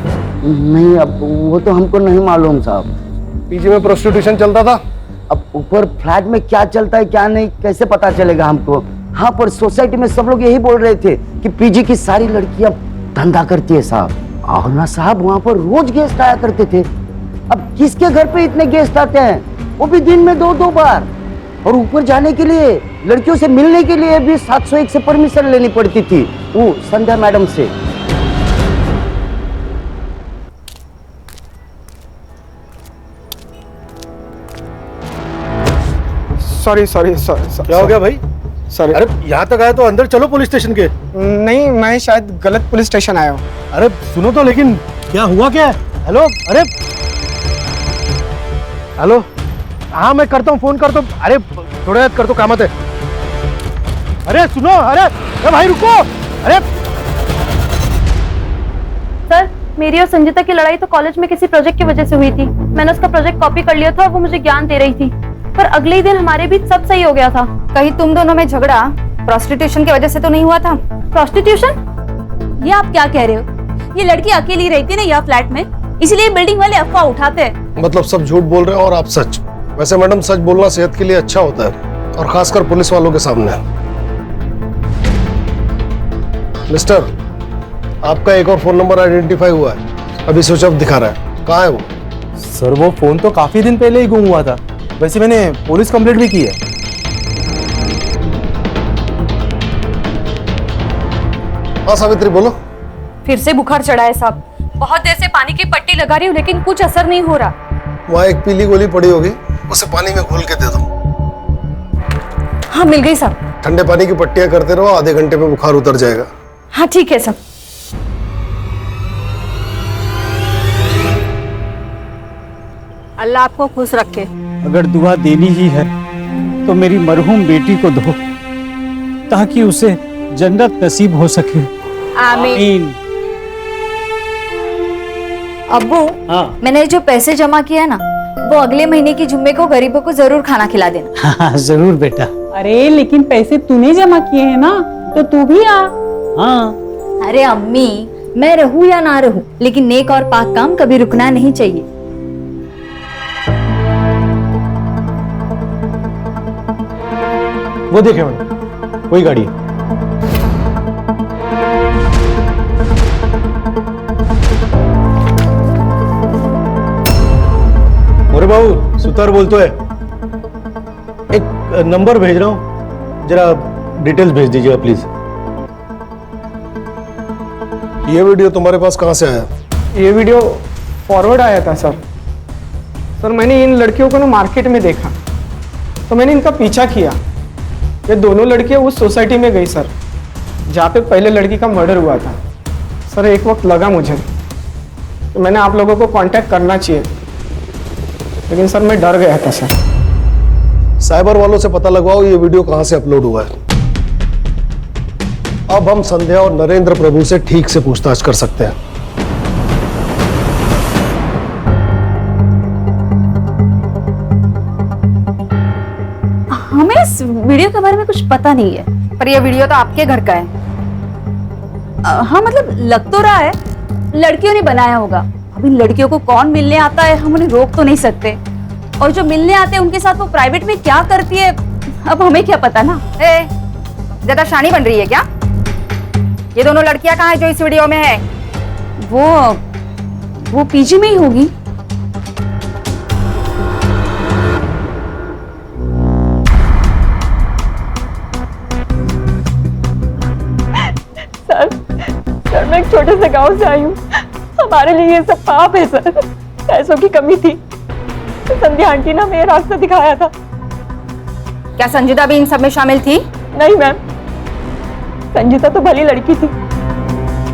नहीं, अब वो तो हमको नहीं मालूम साहब।
पीजी में प्रोस्टिट्यूशन चलता था।
अब ऊपर फ्लैट में क्या चलता है क्या नहीं कैसे पता चलेगा हमको? हाँ, पर सोसाइटी में सब लोग यही बोल रहे थे कि पीजी की सारी लड़कियां धंधा करती है साहब। और ना साहब, वहाँ पर रोज गेस्ट आया करते थे। अब किसके घर पे इतने गेस्ट आते हैं, वो भी दिन में 2-2 बार। और ऊपर जाने के लिए, लड़कियों से मिलने के लिए भी 701 से परमिशन लेनी पड़ती थी, वो संध्या मैडम से।
सॉरी।
क्या हो गया भाई?
सॉरी।
अरे यहाँ तक आया तो अंदर चलो पुलिस स्टेशन के।
नहीं, मैं शायद गलत पुलिस स्टेशन आया हूँ।
अरे सुनो तो, लेकिन क्या हुआ क्या? हेलो, अरे हेलो, हाँ मैं करता हूँ, फोन करता हूँ। अरे थोड़ा याद कर, तो कामत है। अरे सुनो, अरे भाई रुको। अरे
सर, मेरी और संजीता की लड़ाई तो कॉलेज में किसी प्रोजेक्ट की वजह से हुई थी। मैंने उसका प्रोजेक्ट कॉपी कर लिया था और वो मुझे ज्ञान दे रही थी, पर अगले ही दिन हमारे बीच सब सही हो गया था।
कहीं तुम दोनों में झगड़ा प्रोस्टिट्यूशन की वजह से तो नहीं हुआ था?
प्रोस्टिट्यूशन? ये आप क्या कह रहे हो? ये लड़की अकेली रहती ना यह फ्लैट में, इसलिए बिल्डिंग वाले अफवाह उठाते हैं।
मतलब सब झूठ बोल रहे हैं और आप सच। वैसे मैडम, सच बोलना सेहत के लिए अच्छा होता है, और खासकर पुलिस वालों के सामने। मिस्टर, आपका एक और फोन नंबर आइडेंटिफाई हुआ है, अभी स्विच ऑफ दिखा रहा है। कहाँ है वो?
सर वो फोन तो काफी दिन पहले ही गुम हुआ था। वैसे मैंने पुलिस कंप्लेंट भी की है।
हाँ सावित्री, बोलो।
फिर से बुखार चढ़ा है साहब, बहुत देर से पानी की पट्टी लगा रही हूँ लेकिन कुछ असर नहीं हो रहा।
वहाँ एक पीली गोली पड़ी होगी, उसे पानी में घोल के दे दो।
हाँ मिल गई साहब।
ठंडे पानी की पट्टियां करते रहो, आधे घंटे में बुखार उतर जाएगा।
हाँ ठीक है साहब।
अल्लाह आपको खुश रखे।
अगर दुआ देनी ही है तो मेरी मरहूम बेटी को दो, ताकि उसे जन्नत नसीब हो सके।
आमीन।
अब्बू, मैंने जो पैसे जमा किया ना, वो अगले महीने की जुम्मे को गरीबों को जरूर खाना खिला देना।
हाँ जरूर बेटा।
अरे लेकिन पैसे तूने जमा किए हैं ना, तो तू भी आ।
हाँ।
अरे अम्मी, मैं रहूं या ना रहूं, लेकिन नेक और पाक काम कभी रुकना नहीं चाहिए।
वो देखे मैडम, वही गाड़ी है। अरे बाबू, सुतार बोलतो है। एक नंबर भेज रहा हूँ, जरा डिटेल्स भेज दीजिएगा प्लीज। ये वीडियो तुम्हारे पास कहाँ से आया?
ये वीडियो फॉरवर्ड आया था सर। सर मैंने इन लड़कियों को ना मार्केट में देखा, तो मैंने इनका पीछा किया। ये दोनों लड़कियां उस सोसाइटी में गई सर, जहाँ पे पहले लड़की का मर्डर हुआ था। सर एक वक्त लगा मुझे तो मैंने आप लोगों को कांटेक्ट करना चाहिए, लेकिन सर मैं डर गया था सर।
साइबर वालों से पता लगवाओ ये वीडियो कहां से अपलोड हुआ है। अब हम संध्या और नरेंद्र प्रभु से ठीक से पूछताछ कर सकते हैं।
हमें इस वीडियो के बारे में कुछ पता नहीं है।
पर ये वीडियो तो आपके घर का है।
हाँ मतलब लग तो रहा है लड़कियों ने बनाया होगा। अब इन लड़कियों को कौन मिलने आता है हम उन्हें रोक तो नहीं सकते, और जो मिलने आते हैं उनके साथ वो प्राइवेट में क्या करती है अब हमें क्या पता ना।
ज्यादा शानी बन रही है क्या? ये दोनों लड़कियां कहाँ है जो इस वीडियो में है?
वो पीजी में ही होगी।
सर मैं एक छोटे से गांव से आई हूँ, हमारे लिए ये सब पाप है सर। पैसों की कमी थी, संध्या आंटी ने हमें रास्ता दिखाया था।
क्या संजीदा भी इन सब में शामिल थी?
नहीं मैम, संजीता तो भली लड़की थी।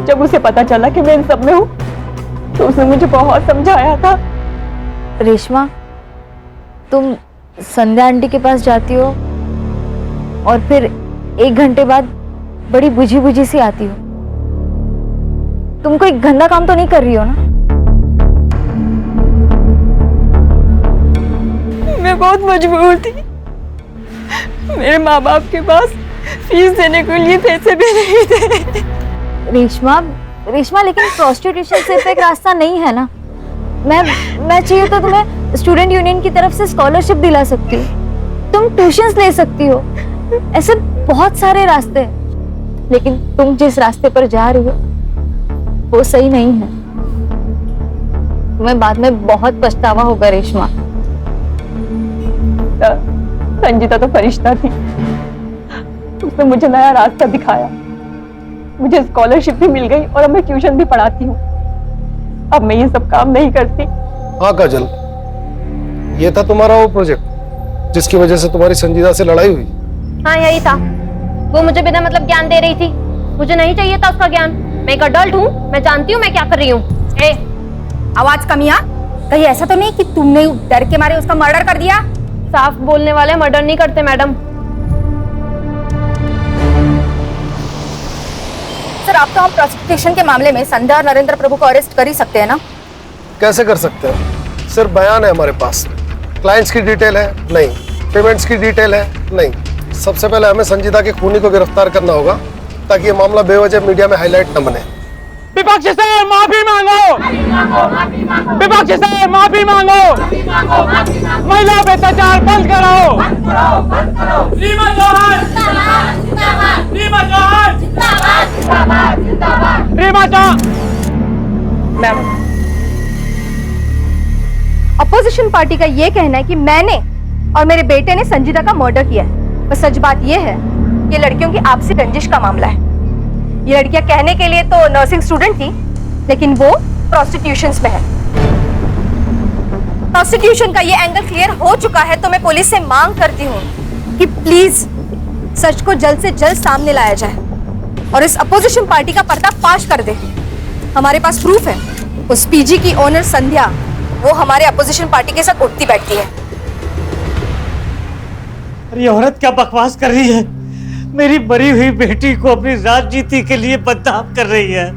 जब उसे पता चला कि मैं इन सब में हूँ तो उसने मुझे बहुत समझाया था।
रेशमा, तुम संध्या आंटी के पास जाती हो और फिर 1 घंटे बाद बड़ी बुझी बुझी सी आती हो। तुम कोई गंदा काम तो नहीं कर रही हो ना?
मैं बहुत मजबूर थी, मेरे माँ बाप के पास फीस देने के लिए पैसे भी नहीं थे।
रेशमा लेकिन प्रोस्टिट्यूशन सिर्फ एक रास्ता नहीं है ना। मैं चाहिए तो तुम्हें स्टूडेंट यूनियन की तरफ से स्कॉलरशिप दिला सकती हूँ, तुम ट्यूशंस ले सकती हो, ऐसे बहुत सारे रास्ते हैं। लेकिन तुम जिस रास्ते पर जा रही हो वो सही नहीं है। तुम्हें बाद में बहुत पछतावा होगा रेशमा।
संजीता तो फरिश्ता थी, उसने मुझे नया रास्ता दिखाया, मुझे स्कॉलरशिप भी मिल गई और अब मैं ट्यूशन भी पढ़ाती हूँ। अब मैं ये सब काम नहीं करती।
हाँ काजल, ये था तुम्हारा वो प्रोजेक्ट जिसकी वजह से तुम्हारी संजीदा से लड़ाई हुई?
हाँ यही था। वो मुझे बिना मतलब ज्ञान दे रही थी, मुझे नहीं चाहिए था उसका ज्ञान। मैं एक अडल्ट हूँ, मैं जानती हूँ मैं क्या कर रही हूँ। आवाज कमिया, कहीं ऐसा तो नहीं कि तुमने डर के मारे उसका मर्डर कर दिया? साफ बोलने वाले मर्डर नहीं करते मैडम। सर आप तो हम प्रोसिक्यूशन के मामले में संध्या और नरेंद्र प्रभु को अरेस्ट कर ही सकते हैं ना?
कैसे कर सकते हैं? सिर्फ बयान है हमारे पास, क्लाइंट्स की डिटेल है नहीं, पेमेंट्स की डिटेल है नहीं। सबसे पहले हमें संजीदा के खूनी को गिरफ्तार करना होगा ताकि ये मामला बेवजह मीडिया में हाईलाइट न बने।
विपक्ष से माफी मांगो, विपक्ष से माफी मांगो, महिला पे अत्याचार बंद करो। Reema Chauhan, Reema Chauhan, Reema Chauhan.
Ma'am, opposition party का ये कहना है कि मैंने और मेरे बेटे ने संजीदा का मर्डर किया है, पर सच बात ये है कि लड़कियों की आपसी रंजिश का मामला है। ये लड़कियां कहने के लिए तो नर्सिंग स्टूडेंट थी, लेकिन वो प्रोस्टिट्यूशन में है। प्रोस्टिट्यूशन का ये एंगल क्लियर हो चुका है, तो मैं पुलिस से मांग करती हूँ कि प्लीज सच को जल्द से जल्द सामने लाया जाए और इस अपोजिशन पार्टी का पर्दाफाश कर दे। हमारे पास प्रूफ है, उस पीजी की ओनर संध्या वो हमारे अपोजिशन पार्टी के साथ उठती बैठती है।
अरे औरत क्या बकवास कर रही है? मेरी मरी हुई बेटी को अपनी राजनीति के लिए बदनाम कर रही है।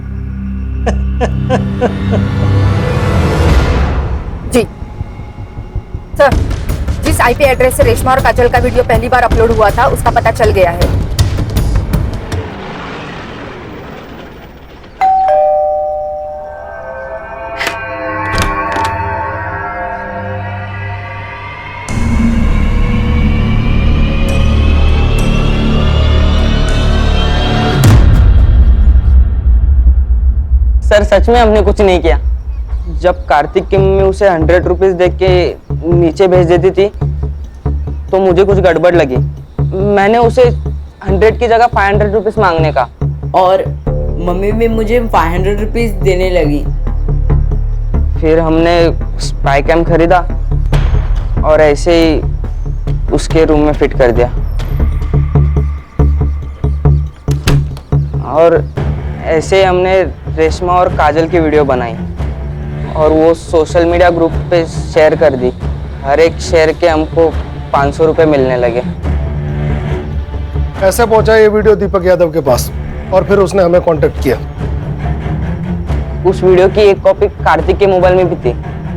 जी सर, जिस आईपी एड्रेस से रेशमा और काजल का वीडियो पहली बार अपलोड हुआ था उसका पता चल गया है।
सर सच में हमने कुछ नहीं किया। जब कार्तिक की मम्मी उसे 100 रुपीज देख के नीचे भेज देती थी तो मुझे कुछ गड़बड़ लगी। मैंने उसे 100 की जगह 500 रुपीज मांगने का,
और मम्मी भी मुझे 500 रुपीज देने लगी।
फिर हमने स्पाई कैम खरीदा और ऐसे ही उसके रूम में फिट कर दिया। और ऐसे ही हमने रेशमा और काजल की वीडियो बनाई और वो सोशल मीडिया ग्रुप पे शेयर कर दी। हर एक शेयर के हमको 500 रुपये मिलने लगे।
कैसे पहुंचा ये वीडियो दीपक यादव के पास और फिर उसने हमें कांटेक्ट किया?
उस वीडियो की एक कॉपी कार्तिक के मोबाइल में भी थी।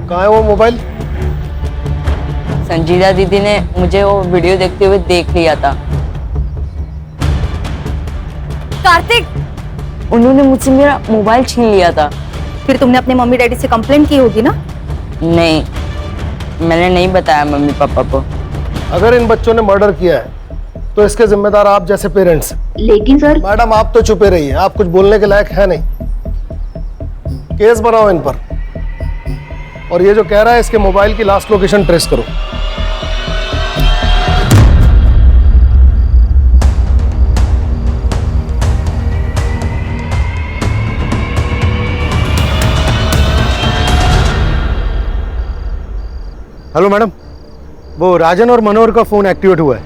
कहाँ है वो मोबाइल?
संजीदा दीदी ने मुझे वो वीडियो देखते हुए देख लिया था।
कार्तिक,
उन्होंने मुझसे मेरा मोबाइल छीन लिया था।
फिर तुमने अपने मम्मी डैडी से कंप्लेंट की होगी ना?
नहीं, मैंने नहीं बताया मम्मी पापा को।
अगर इन बच्चों ने मर्डर किया है तो इसके जिम्मेदार आप जैसे पेरेंट्स।
लेकिन सर
मैडम आप तो चुपे रहिए, आप कुछ बोलने के लायक है नहीं। केस बनाओ इन पर। और ये जो कह रहा है इसके मोबाइल की लास्ट लोकेशन ट्रेस करो। हेलो मैडम, वो राजन और मनोहर का फोन एक्टिवेट हुआ है।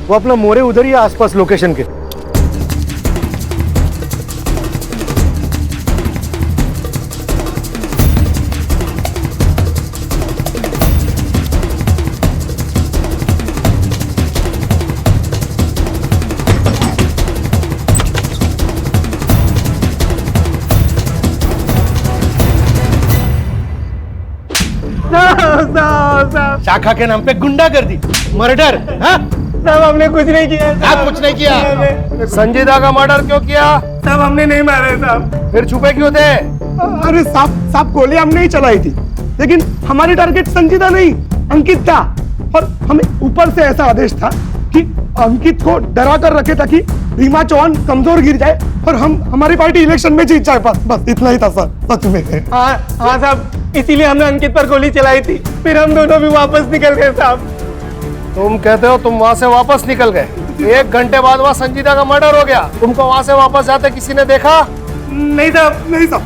वो अपना मोरे उधर ही है आसपास लोकेशन के। शाखा के नाम पे गुंडागर्दी, मर्डर।
साहब हमने कुछ नहीं किया।
आप कुछ नहीं किया। संजीदा का मर्डर क्यों किया?
साहब हमने नहीं मारा साहब।
फिर छुपे क्यों थे?
अरे साहब गोली हमने ही चलाई थी, लेकिन हमारी टारगेट संजीदा नहीं अंकित था। और हमें ऊपर से ऐसा आदेश था कि अंकित को डरा कर रखे ताकि रीमा चौहान कमजोर गिर जाए और हमारी पार्टी इलेक्शन में जीत जाए। बस इतना ही था सर, सच में। हाँ साहब, इसीलिए हमने अंकित पर गोली चलाई थी। फिर हम दोनों भी वापस निकल गए साहब।
तुम कहते हो तुम वहां से वापस निकल गए? 1 घंटे बाद वहां संजीदा का मर्डर हो गया। तुमको वहां से वापस जाते किसी ने देखा?
नहीं साहब, नहीं साहब,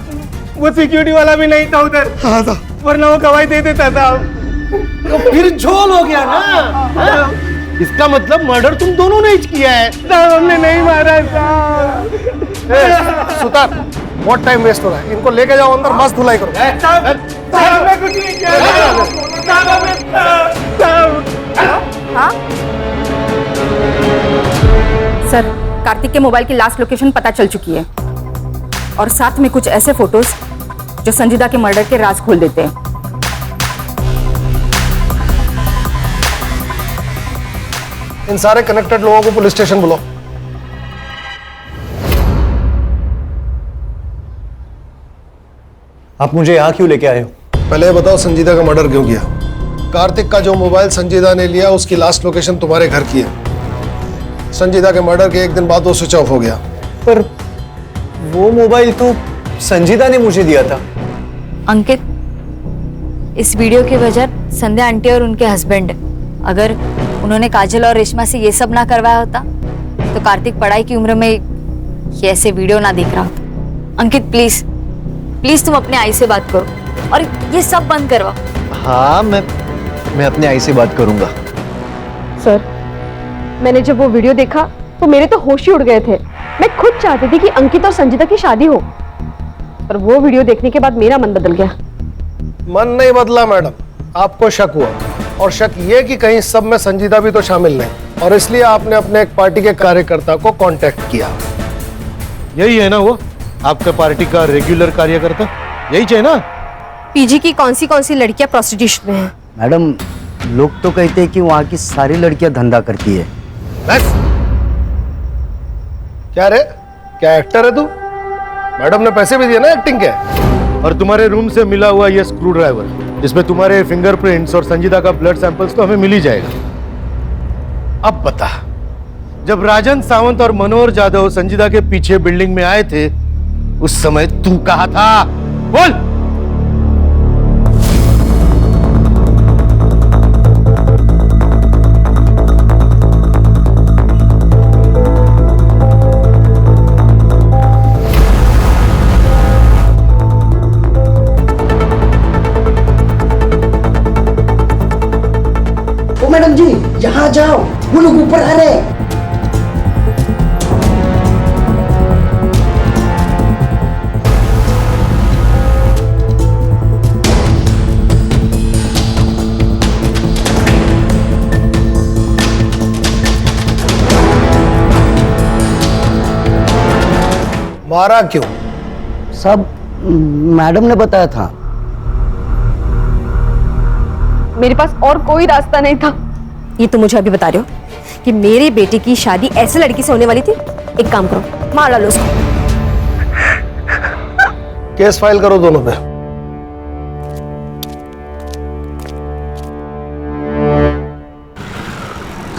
वो सिक्योरिटी वाला भी नहीं था उधर। हाँ साहब, वरना वो गवाही दे देता साहब।
तो फिर झोल हो गया ना। इसका मतलब मर्डर तुम दोनों ने ही किया है।
साहब हमने नहीं मारा साहब।
सुतार, बहुत टाइम वेस्ट हो रहा है। इनको लेके जाओ अंदर, मस्त धुलाई करो।
साहब हमने कुछ नहीं किया।
हाँ सर, कार्तिक के मोबाइल की लास्ट लोकेशन पता चल चुकी है और साथ में कुछ ऐसे फोटोज जो संजीदा के मर्डर के राज खोल देते हैं।
इन सारे कनेक्टेड लोगों को पुलिस स्टेशन बुलाओ।
आप मुझे यहाँ क्यों लेके आए हो?
पहले ये बताओ संजीदा का मर्डर क्यों किया? कार्तिक का जो मोबाइल संजीदा ने लिया उसकी लास्ट लोकेशन तुम्हारे घर की है। संजीदा के मर्डर के 1 दिन बाद वो स्विच ऑफ हो गया।
पर वो मोबाइल तो संजीदा ने मुझे दिया था।
अंकित, इस वीडियो की वजह संध्या आंटी और उनके हस्बैंड। अगर उन्होंने काजल और रेशमा से ये सब ना करवाया होता तो कार्तिक पढ़ाई की उम्र में ये ऐसे वीडियो ना देख रहा होता। अंकित प्लीज प्लीज तुम अपने आई से बात करो और ये सब बंद करवाओ।
हाँ, मैं अपने आई से बात करूंगा।
सर, मैंने जब वो वीडियो देखा तो मेरे तो होश ही उड़ गए थे। मैं खुद चाहती थी कि अंकित और संजीदा की शादी हो, पर वो वीडियो देखने के बाद मेरा मन बदल गया।
मन नहीं बदला मैडम, आपको शक हुआ और शक ये कि कहीं सब में संजीदा भी तो शामिल नहीं, और इसलिए आपने अपने एक पार्टी के कार्यकर्ता को कांटेक्ट किया।
यही है ना वो आपका पार्टी का रेगुलर कार्यकर्ता? यही चाहिए ना?
पीजी की कौन सी लड़कियां प्रोस्टिट्यूशन में हैं?
मैडम, लोग तो कहते हैं कि वहाँ की सारी लड़कियां धंधा करती है।
बस क्या रे, क्या एक्टर है तू? मैडम ने पैसे भी दिए ना एक्टिंग के।
और तुम्हारे रूम से मिला हुआ ये स्क्रू ड्राइवर जिसमें तुम्हारे फिंगरप्रिंट्स और संजीदा का ब्लड सैंपल्स तो हमें मिल ही जाएगा। अब बता, जब राजन सावंत और मनोहर जाधव संजीदा के पीछे बिल्डिंग में आए थे उस समय तू कहाँ था? बोल।
आ जाओ, वो लोग ऊपर आ रहे हैं।
मारा क्यों?
सब मैडम ने बताया था।
मेरे पास और कोई रास्ता नहीं था। ये तो मुझे अभी बता रहे हो कि मेरी बेटी की शादी ऐसे लड़की से होने वाली थी? एक काम करो, मार डालो उसको।
केस फाइल करो दोनों पे।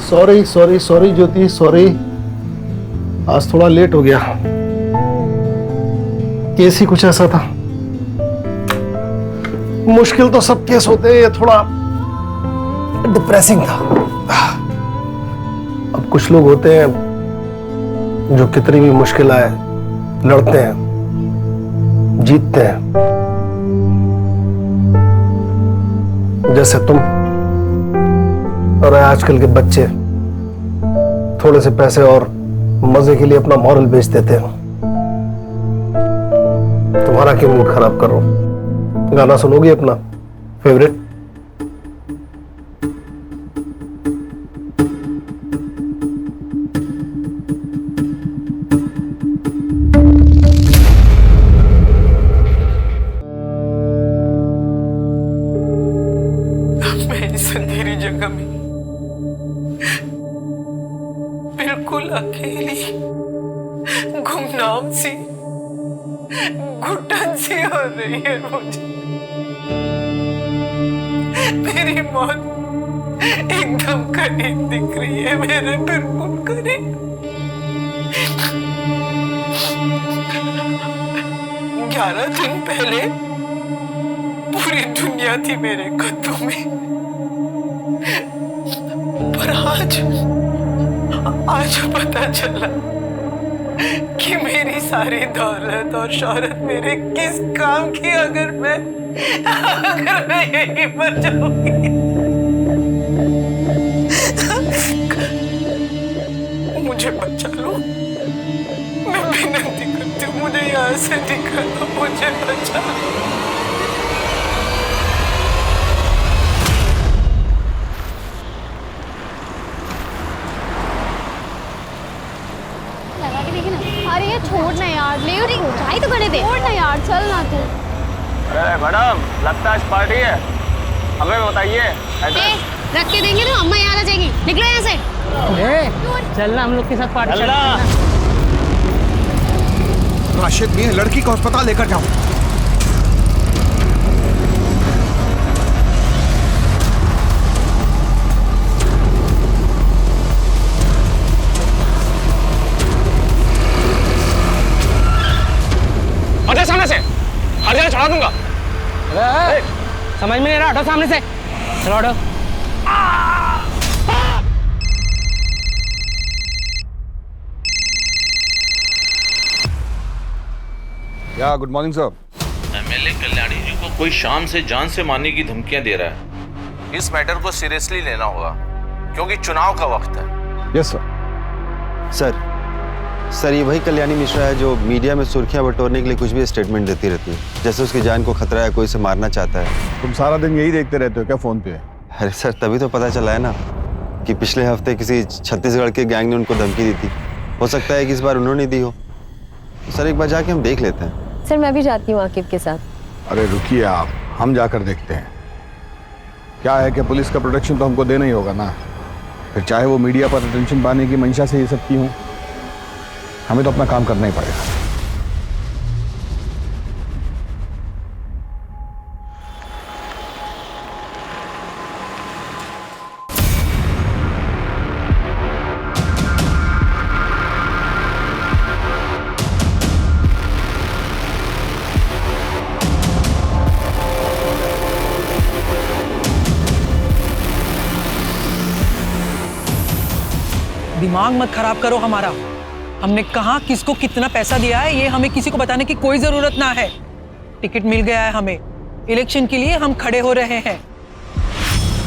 सॉरी सॉरी सॉरी ज्योति, सॉरी, आज थोड़ा लेट हो गया। केस ही कुछ ऐसा था। मुश्किल तो सब केस होते हैं, ये थोड़ा डिप्रेसिंग था। अब कुछ लोग होते हैं जो कितनी भी मुश्किल आए लड़ते हैं, जीतते हैं, जैसे तुम और आजकल के बच्चे थोड़े से पैसे और मजे के लिए अपना मॉरल बेच देते हैं। तुम्हारा क्यों मूड खराब करो? गाना सुनोगी अपना फेवरेट?
मैं इस अंधेरी जगह में बिल्कुल अकेली गुमनाम सी घुटन सी हो रही है मुझे। मेरी मौत एकदम करीब दिख रही है, मेरे बिल्कुल करीब। 11 दिन पहले पूरी दुनिया थी मेरे कदमों में, पर आज पता चला कि मेरी सारी दौलत और शोहरत मेरे किस काम की, अगर मैं यहीं पर जाऊंगी। मुझे बचा लो, मैं विनती करती हूँ, मुझे यहाँ से निकालो, मुझे बचा लो।
अरे यार छोड़ ना यार, ले रही हो चाय तो करने दे। छोड़ ना यार, चल ना तू।
अरे मैडम, लगता है आज पार्टी है, हमें बताइए।
रख के देंगे तो अम्मा यहाँ आ जाएगी, निकलो यहाँ से।
चलना हम लोग के साथ पार्टी।
राशिद मियां, लड़की को अस्पताल लेकर जाओ।
हटो सामने से, हर जगह चढ़ा दूंगा।
समझ में नहीं रहा, हटो सामने से। चलो हटो।
या good morning sir.
MLA Kalyani ji को कोई शाम से जान से मारने की धमकियां दे रहा है। इस मैटर को सीरियसली लेना होगा क्योंकि चुनाव का वक्त है।
Yes sir. सर ये वही कल्याणी मिश्रा है जो मीडिया में सुर्खियां बटोरने के लिए कुछ भी स्टेटमेंट देती रहती है, जैसे उसकी जान को खतरा है, कोई उसे मारना चाहता है। तुम सारा दिन यही देखते रहते हो क्या फोन पे? अरे सर तभी तो पता चला है ना कि पिछले हफ्ते किसी छत्तीसगढ़ के गैंग ने उनको धमकी दी थी। हो सकता है कि इस बार उन्होंने दी हो। सर एक बार जाके हम देख लेते हैं।
सर मैं भी जाती हूँ आकिब के साथ।
अरे रुकिए आप, हम जाकर देखते हैं। क्या है कि पुलिस का प्रोटेक्शन तो हमको देना ही होगा ना, फिर चाहे वो मीडिया पर अटेंशन पाने की मंशा से ये सब की हो, हमें तो अपना काम करना ही पड़ेगा।
दिमाग मत खराब करो हमारा। हमने कहा किसको कितना पैसा दिया है ये हमें किसी को बताने की कोई जरूरत ना है। टिकट मिल गया है हमें, इलेक्शन के लिए हम खड़े हो रहे हैं।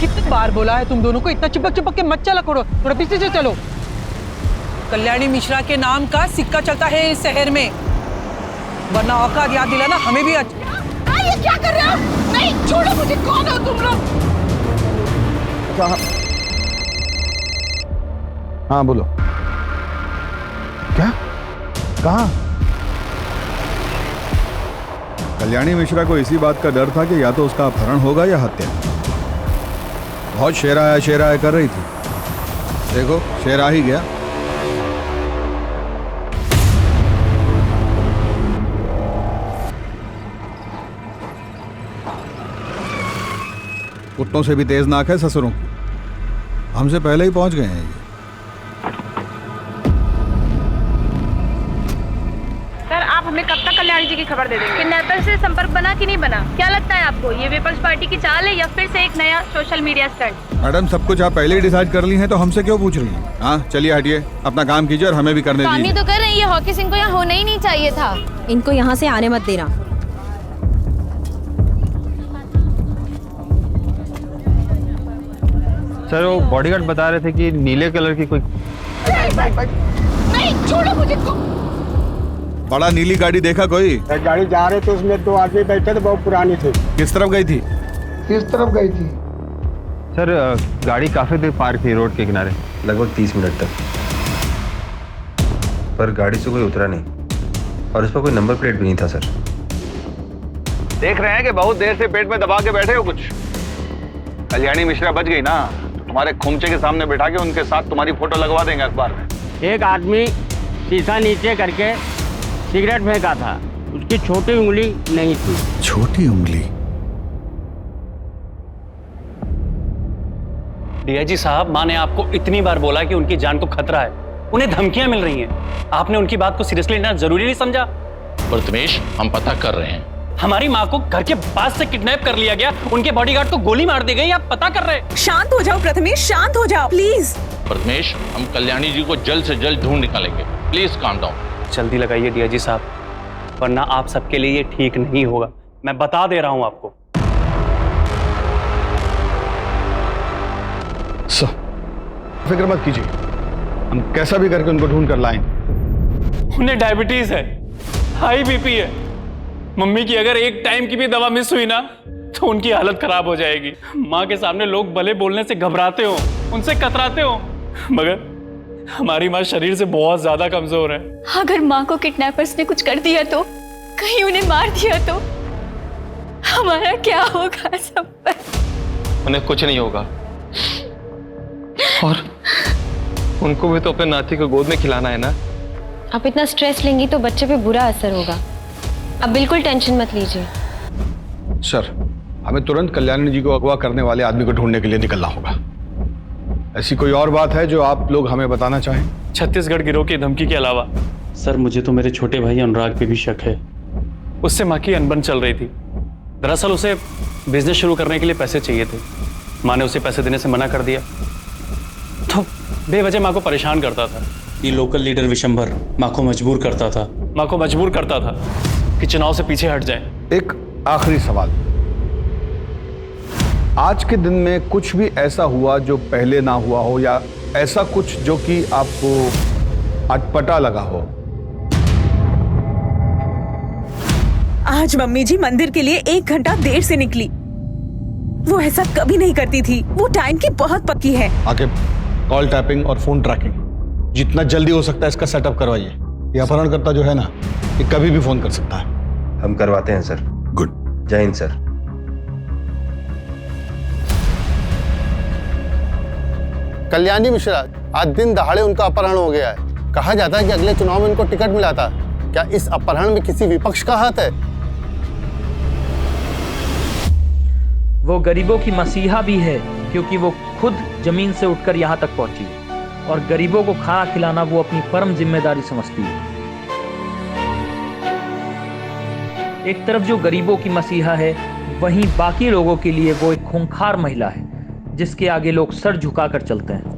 कितनी बार बोला है तुम दोनों को, इतना चिपक चिपक के मत चला करो, थोड़ा पीछे से चलो। कल्याणी मिश्रा के नाम का सिक्का चलता है इस शहर में, वरना औकात याद दिलाना हमें भी।
ये क्या कर रहे हो? नहीं, छोड़ो मुझे, कौन हो तुम लोग?
हाँ बोलो। क्या? कहाँ? कल्याणी मिश्रा को इसी बात का डर था कि या तो उसका अपहरण होगा या हत्या। बहुत शेराया कर रही थी, देखो शेर आ ही गया। कुत्तों से भी तेज नाक है ससुरों की, हमसे पहले ही पहुंच गए हैं ये।
सर आप हमें कब तक कल्याणी जी की खबर दे देंगे? किडनैपर से संपर्क बना कि नहीं बना? क्या लगता है आपको, ये विपक्ष पार्टी की चाल है या फिर से एक नया सोशल मीडिया स्टंट?
मैडम सब कुछ आप पहले ही डिसाइड कर ली हैं तो हमसे क्यों पूछ रही हैं? हाँ चलिए हटिए, अपना काम कीजिए और हमें भी करने
काम ही
दीजिए।
तो कर रही है, हॉकी सिंह को यहाँ होना ही नहीं चाहिए था।
इनको यहाँ से आने मत देना।
सर वो बॉडीगार्ड बता रहे थे कि नीले कलर की कोई
नहीं, छोड़ो मुझे।
बड़ा नीली गाड़ी देखा कोई?
गाड़ी जा रहे थे, उसमें 2 आदमी बैठे थे, बहुत पुरानी थी।
किस तरफ गई थी?
किस तरफ गई थी?
सर गाड़ी काफी देर पार्क थी रोड के किनारे,
लगभग 30 मिनट तक, पर गाड़ी से कोई उतरा नहीं और उस पर कोई नंबर प्लेट भी नहीं था। सर
देख रहे हैं कि बहुत देर से पेट में दबा के बैठे हो कुछ। कल्याणी मिश्रा बच गई ना, तुम्हारे खुमचे के सामने बैठा के उनके साथ तुम्हारी फोटो लगवा देंगे अखबार में।
एक आदमी शीशा नीचे करके सिगरेट फेंका था, उसकी छोटी उंगली नहीं थी।
छोटी उंगली?
डीआईजी साहब, माँ ने आपको इतनी बार बोला कि उनकी जान को खतरा है, उन्हें धमकियां मिल रही हैं। आपने उनकी बात को सीरियसली लेना जरूरी नहीं समझा?
प्रथमेश हम पता कर रहे हैं।
हमारी माँ को घर के पास से किडनैप कर लिया गया, उनके बॉडीगार्ड को गोली मार दी गई, आप पता कर रहे हैं।
शांत हो जाओ प्रथमेश, शांत हो जाओ प्लीज।
प्रथमेश हम कल्याणी जी को जल्द से जल्द ढूंढ निकालेंगे, प्लीज काम डाउन।
जल्दी लगाइए डीआईजी साहब, वरना आप सबके लिए ये ठीक नहीं होगा, मैं बता दे रहा हूं आपको।
फिक्र मत कीजिए, हम कैसा भी करके उनको ढूंढ कर लाएंगे।
उन्हें डायबिटीज है, हाई बीपी है, मम्मी की अगर एक टाइम की भी दवा मिस हुई ना तो उनकी हालत खराब हो जाएगी। माँ के सामने लोग भले बोलने से घबराते हो, उनसे कतराते हो, मगर हमारी माँ शरीर से बहुत ज्यादा कमजोर है।
अगर माँ को किडनैपर्स ने कुछ कर दिया तो, कहीं उन्हें मार दिया तो हमारा क्या होगा सब पर?
उन्हें कुछ नहीं होगा और उनको भी तो अपने नाती को गोद में खिलाना है ना।
आप इतना स्ट्रेस लेंगी तो बच्चे पे बुरा असर होगा, आप बिल्कुल टेंशन मत लीजिए।
सर हमें तुरंत कल्याणी जी को अगवा करने वाले आदमी को ढूंढने के लिए निकलना होगा। ऐसी कोई और बात है जो आप लोग हमें बताना चाहें?
छत्तीसगढ़ गिरोह की धमकी के अलावा सर मुझे तो मेरे छोटे भाई अनुराग पे भी शक है। उससे माँ की अनबन चल रही थी। दरअसल उसे बिजनेस शुरू करने के लिए पैसे चाहिए थे, माँ ने उसे पैसे देने से मना कर दिया, तो बेवजह माँ को परेशान करता था। ये लोकल लीडर विशंभर माँ को मजबूर करता था कि चुनाव से पीछे हट जाए।
एक आखिरी सवाल, आज के दिन में कुछ भी ऐसा हुआ जो पहले ना हुआ हो, या ऐसा कुछ जो कि आपको अटपटा लगा हो?
आज मम्मी जी मंदिर के लिए 1 घंटा देर से निकली, वो ऐसा कभी नहीं करती थी, वो टाइम की बहुत पक्की है।
आगे कॉल टैपिंग और फोन ट्रैकिंग जितना जल्दी हो सकता है इसका सेटअप करवाइए। ये अपहरणकर्ता जो है ना, ये कभी भी फोन कर सकता है।
हम करवाते हैं सर।
गुड,
जय हिंद सर।
कल्याणी मिश्रा, आज दिन दहाड़े उनका अपहरण हो गया है। कहा जाता है कि अगले चुनाव में उनको टिकट मिला था। क्या इस अपहरण में किसी विपक्ष का हाथ है?
वो गरीबों की मसीहा भी है, क्योंकि वो खुद जमीन से उठकर यहाँ तक पहुंची और गरीबों को खाना खिलाना वो अपनी परम जिम्मेदारी समझती है। एक तरफ जो गरीबों की मसीहा है, वहीं बाकी लोगों के लिए वो एक खूंखार महिला है जिसके आगे लोग सर झुकाकर चलते हैं।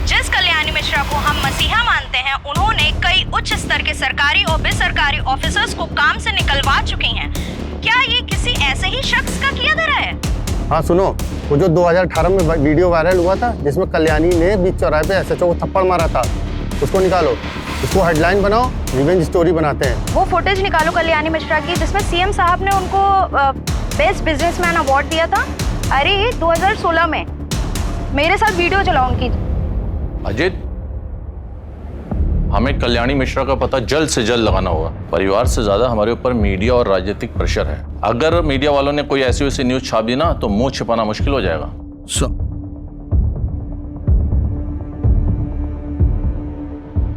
जिस कल्याणी मिश्रा को हम मसीहा मानते हैं, उन्होंने कई
उच्च स्तर के सरकारी और बेसरकारी ऑफिसर्स को काम से निकलवा चुकी हैं। क्या ये किसी ऐसे ही शख्स का किया धरा है?
हाँ सुनो, वो जो 2018 में वीडियो वायरल हुआ था जिसमें कल्याणी ने बीच चौराहे पे एसएचओ को थप्पड़ मारा था, उसको निकालो, उसको हेडलाइन बनाओ, रिवेंज स्टोरी बनाते हैं।
वो फुटेज निकालो कल्याणी मिश्रा की जिसमें सीएम साहब ने उनको बेस्ट बिजनेसमैन अवार्ड दिया था। अरे 2016 में मेरे साथ वीडियो चलाओ उनकी।
अजित, हमें कल्याणी मिश्रा का पता जल्द से जल्द लगाना होगा। परिवार से ज्यादा हमारे ऊपर मीडिया और राजनीतिक प्रेशर है। अगर मीडिया वालों ने कोई ऐसी वैसी न्यूज छाप दी ना तो मुंह छिपाना मुश्किल हो जाएगा।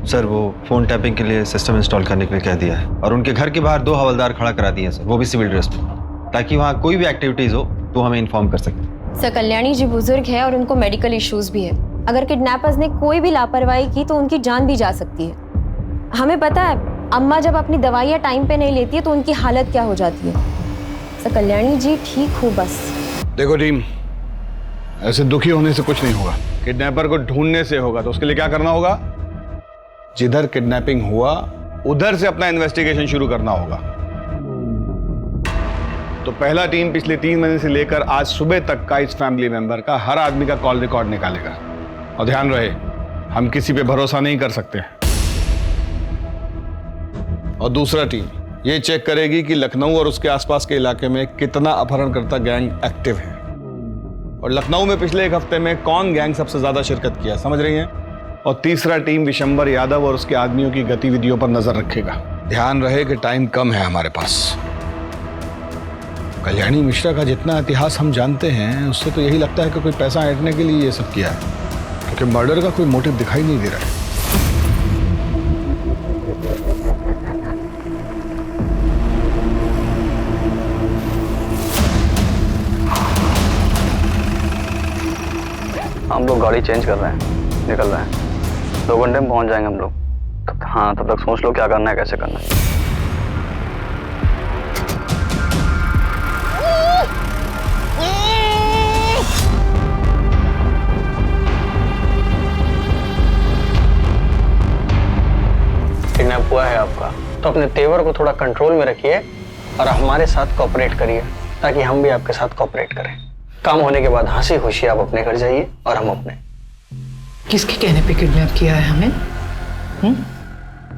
सर वो फोन टैपिंग के लिए सिस्टम इंस्टॉल करने के लिए कह दिया है और उनके घर के बाहर 2 हवलदार खड़ा करा दिए हैं सर, वो भी सिविल ड्रेस में, ताकि वहाँ कोई भी एक्टिविटीज हो तो हमें इन्फॉर्म कर सकें।
सर कल्याणी जी बुजुर्ग है और उनको मेडिकल इश्यूज भी है। अगर किडनैपर्स ने कोई भी लापरवाही की तो उनकी जान भी जा सकती है। हमें पता है अम्मा जब अपनी दवाइयाँ टाइम पे नहीं लेती है तो उनकी हालत क्या हो जाती है। सर कल्याणी जी ठीक हो बस।
देखो टीम, ऐसे दुखी होने से कुछ नहीं होगा, किडनैपर को ढूंढने से होगा। तो उसके लिए क्या करना होगा? जिधर किडनैपिंग हुआ उधर से अपना इन्वेस्टिगेशन शुरू करना होगा। तो पहला टीम पिछले 3 महीने से लेकर आज सुबह तक का इस फैमिली मेंबर का हर आदमी का कॉल रिकॉर्ड निकालेगा। और ध्यान रहे, हम किसी पे भरोसा नहीं कर सकते। और दूसरा टीम ये चेक करेगी कि लखनऊ और उसके आसपास के इलाके में कितना अपहरणकर्ता गैंग एक्टिव है और लखनऊ में पिछले 1 हफ्ते में कौन गैंग सबसे ज्यादा शिरकत किया, समझ रही हैं? और तीसरा टीम विशंबर यादव और उसके आदमियों की गतिविधियों पर नजर रखेगा। ध्यान रहे कि टाइम कम है हमारे पास। कल्याणी मिश्रा का जितना इतिहास हम जानते हैं उससे तो यही लगता है कि कोई पैसा ऐंठने के लिए ये सब किया है, क्योंकि मर्डर का कोई मोटिव दिखाई नहीं दे रहा है।
हम लोग गाड़ी चेंज कर रहे हैं, निकल रहे हैं। 2 घंटे में पहुंच जाएंगे हम लोग। हाँ, तब तक सोच लो क्या करना है, कैसे करना है। किडनैप हुआ है आपका तो अपने तेवर को थोड़ा कंट्रोल में रखिए और हमारे साथ कोऑपरेट करिए ताकि हम भी आपके साथ कोऑपरेट करें। काम होने के बाद हंसी खुशी आप अपने घर जाइए और हम अपने।
किसके कहने पे किडनैप किया है हमें?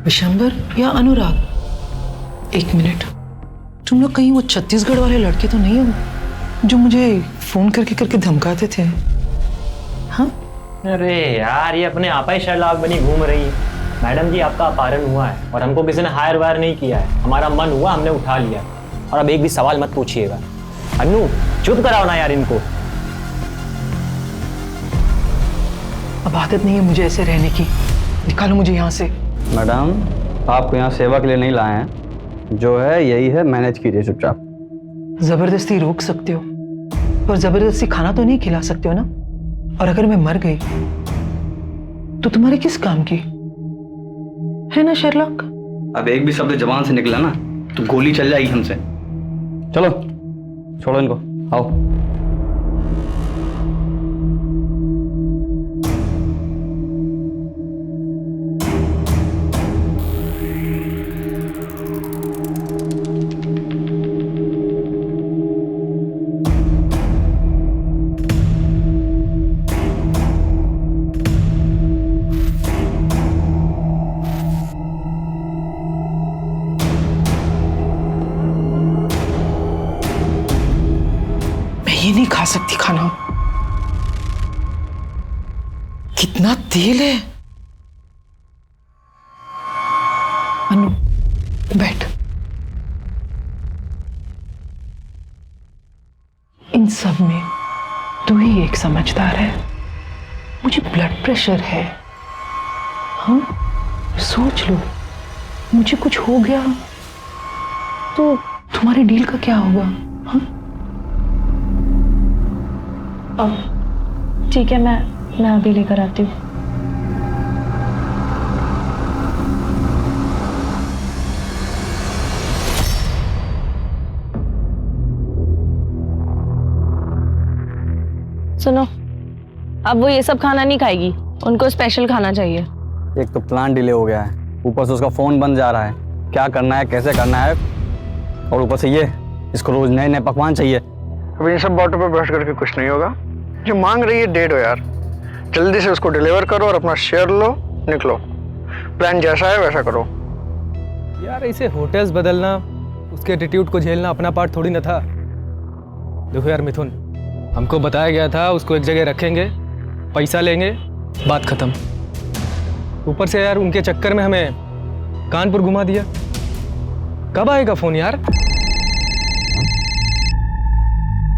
विशंबर या अनुराग? 1 मिनट, तुम लोग कहीं वो छत्तीसगढ़ वाले लड़के तो नहीं हो जो मुझे फोन करके करके धमकाते थे? हाँ?
अरे यार, ये अपने आप ही शर्लाक बनी घूम रही है। मैडम जी, आपका अपहरण हुआ है और हमको किसी ने हायर वायर नहीं किया है। हमारा मन हुआ, हमने उठा लिया। और अब एक भी सवाल मत पूछिएगा। अनु, चुप कराओ ना यार इनको।
अब आदत नहीं है मुझे ऐसे रहने की, निकालो मुझे यहाँ से।
मैडम, आपको यहाँ सेवा के लिए नहीं लाए हैं, जो है यही है, मैनेज कीजिए चुपचाप।
जबरदस्ती रोक सकते हो पर जबरदस्ती खाना तो नहीं खिला सकते हो ना। और अगर मैं मर गई तो तुम्हारे किस काम की है ना शेरलॉक?
अब एक भी शब्द जबान से निकला ना तो गोली चल जाएगी हमसे। चलो छोड़ो इनको, आओ।
ये नहीं खा सकती खाना, कितना तेल है। अनु, बैठ। इन सब में तू ही एक समझदार है। मुझे ब्लड प्रेशर है। हाँ, सोच लो, मुझे कुछ हो गया तो तुम्हारे डील का क्या होगा? हाँ?
ठीक है, मैं अभी लेकर आती हूँ।
सुनो, अब वो ये सब खाना नहीं खाएगी, उनको स्पेशल खाना चाहिए।
एक तो प्लान डिले हो गया है,
ऊपर से उसका फ़ोन बंद जा रहा है, क्या करना है कैसे करना है, और ऊपर से ये इसको रोज़ नए नए पकवान चाहिए।
अब इन सब बातों पे बहस करके कुछ नहीं होगा। जो मांग रही है दे दो यार, जल्दी से उसको डिलीवर करो और अपना शेयर लो, निकलो। प्लान जैसा है वैसा करो।
यार इसे होटल्स बदलना, उसके एटीट्यूड को झेलना अपना पार्ट थोड़ी ना था। देखो यार मिथुन, हमको बताया गया था उसको एक जगह रखेंगे, पैसा लेंगे, बात खत्म। ऊपर से यार उनके चक्कर में हमें कानपुर घुमा दिया। कब आएगा फोन यार?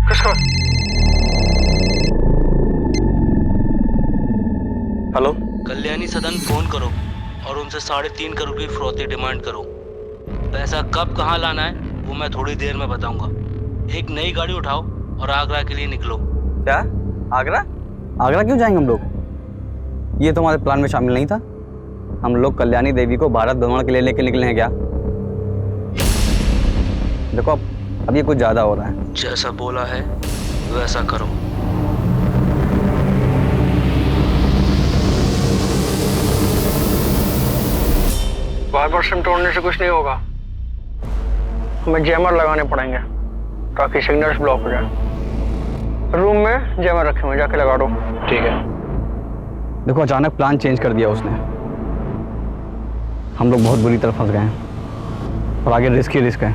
किसका? हेलो,
कल्याणी सदन फोन करो और उनसे 3.5 करोड़ की फिरौती डिमांड करो। पैसा कब कहाँ लाना है वो मैं थोड़ी देर में बताऊंगा। एक नई गाड़ी उठाओ और आगरा के लिए निकलो।
क्या? आगरा? आगरा क्यों जाएंगे हम लोग? ये तो हमारे प्लान में शामिल नहीं था। हम लोग कल्याणी देवी को भारत भ्रमण के लिए लेके निकले हैं क्या? देखो अब ये कुछ ज्यादा हो रहा है।
जैसा बोला है वैसा करो।
वाइब्रेशन तोड़ने से कुछ नहीं होगा, हमें जैमर लगाने पड़ेंगे ताकि सिग्नल्स ब्लॉक हो जाए। रूम में जैमर रखे हुए, जाके लगा दो। ठीक है।
देखो अचानक प्लान चेंज कर दिया उसने, हम लोग बहुत बुरी तरह फंस गए हैं और आगे रिस्क ही रिस्क है।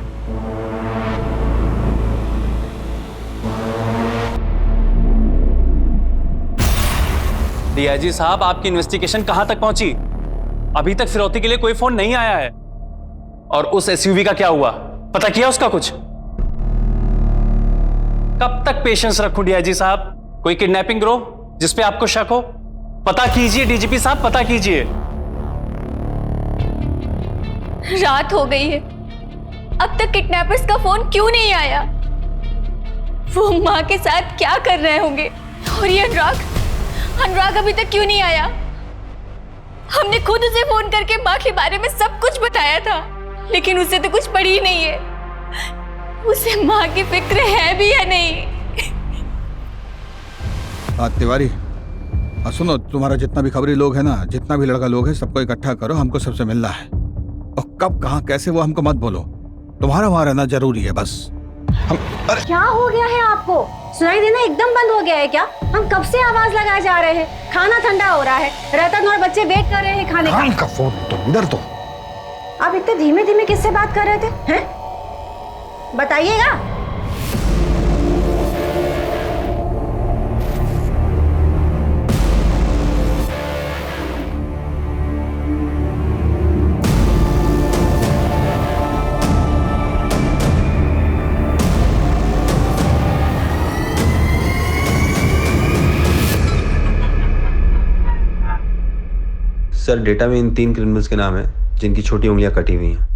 डीआईजी साहब, आपकी इन्वेस्टिगेशन कहां तक पहुंची? अभी तक फिरौती के लिए कोई फोन नहीं आया है। और उस एसयूवी का क्या हुआ, पता किया उसका कुछ? कब तक पेशेंस रखूं डीआईजी साहब? कोई किडनैपिंग गिरोह जिसपे आपको शक हो? पता कीजिए डीजीपी साहब, पता कीजिए।
रात हो गई है, अब तक किडनैपर्स का फोन क्यों नहीं आया? वो माँ के साथ क्या कर रहे होंगे? और ये अनुराग अभी तक क्यों नहीं आया? हमने खुद उसे फोन करके माँ के बारे में सब कुछ बताया था, लेकिन उसे तो कुछ पड़ी ही नहीं है। उसे माँ की फिक्र है भी या नहीं?
तिवारी, सुनो, तुम्हारा जितना भी खबरी लोग है ना, जितना भी लड़का लोग है, सबको इकट्ठा करो, हमको सबसे मिलना है। और कब कहाँ कैसे वो हमको मत बोलो, तुम्हारा वहां रहना जरूरी है बस।
क्या हो गया है आपको? सुनाई देना एकदम बंद हो गया है क्या? हम कब से आवाज लगाए जा रहे हैं, खाना ठंडा हो रहा है, रतन और बच्चे वेट कर रहे हैं खाने का।
फोन तो इधर तो।
आप इतने धीमे धीमे किससे बात कर रहे थे हैं? बताइएगा।
सर, डेटा में इन 3 क्रिमिनल्स के नाम है जिनकी छोटी उंगलियां कटी हुई हैं।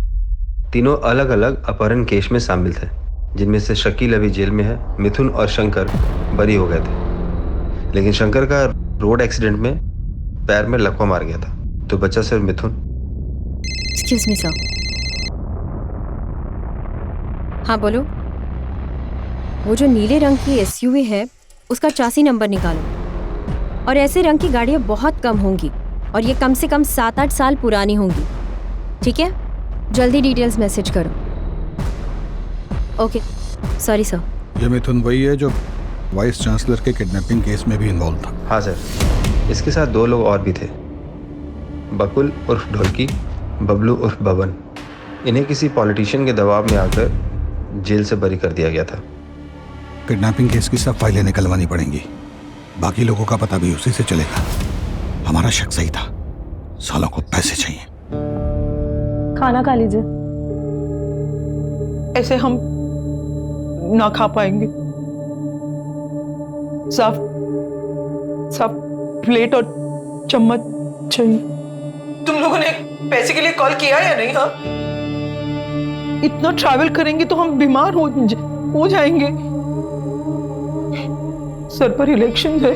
तीनों अलग अलग अपहरण केस में शामिल थे, जिनमें से शकील अभी जेल में है, मिथुन और शंकर बरी हो गए थे। लेकिन शंकर का रोड एक्सीडेंट में पैर में लकवा मार गया था, तो बचा सिर्फ मिथुन।
Excuse me sir. हाँ बोलो। वो जो नीले रंग की एसयूवी है उसका चासी नंबर निकालो। और ऐसे रंग की गाड़ियाँ बहुत कम होंगी और ये कम से कम 7-8 साल पुरानी होंगी। ठीक है, जल्दी डिटेल्स मैसेज करो। Okay, sorry sir.
ये मिथुन वही है जो वाइस चांसलर के किडनैपिंग केस में भी इन्वॉल्व था?
हाँ सर, इसके साथ 2 लोग और भी थे, बकुल उर्फ ढोलकी, बबलू उर्फ बबन। इन्हें किसी पॉलिटिशियन के दबाव में आकर जेल से बरी कर दिया गया था।
किडनैपिंग केस की सब फाइलें निकलवानी पड़ेंगी, बाकी लोगों का पता भी उसी से चलेगा। हमारा शक सही था, सालों को पैसे चाहिए।
खाना खा लीजिए।
ऐसे हम ना खा पाएंगे। साफ साफ प्लेट और चम्मच चाहिए। तुम लोगों ने पैसे के लिए कॉल किया या नहीं? हाँ, इतना ट्रैवल करेंगे तो हम बीमार हो जाएंगे। सर पर इलेक्शन है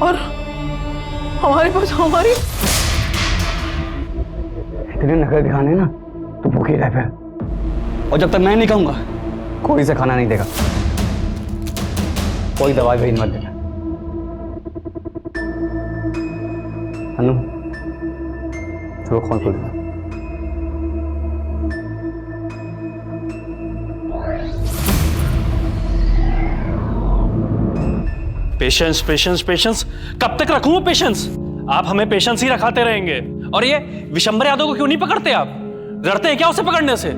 और हमारे पास हमारी
इतने नखरे दिखाने ना तो भूखे रह पे। और जब तक मैं नहीं कहूंगा कोई से खाना नहीं देगा, कोई दवाई भी मत देना। अनु, चलो फोन खोल दो।
पेशेंस पेशेंस पेशेंस, कब तक रखूं पेशेंस? आप हमें पेशेंस ही रखाते रहेंगे। और ये विशंबर यादव को क्यों नहीं पकड़ते आप? डरते हैं क्या उसे पकड़ने से?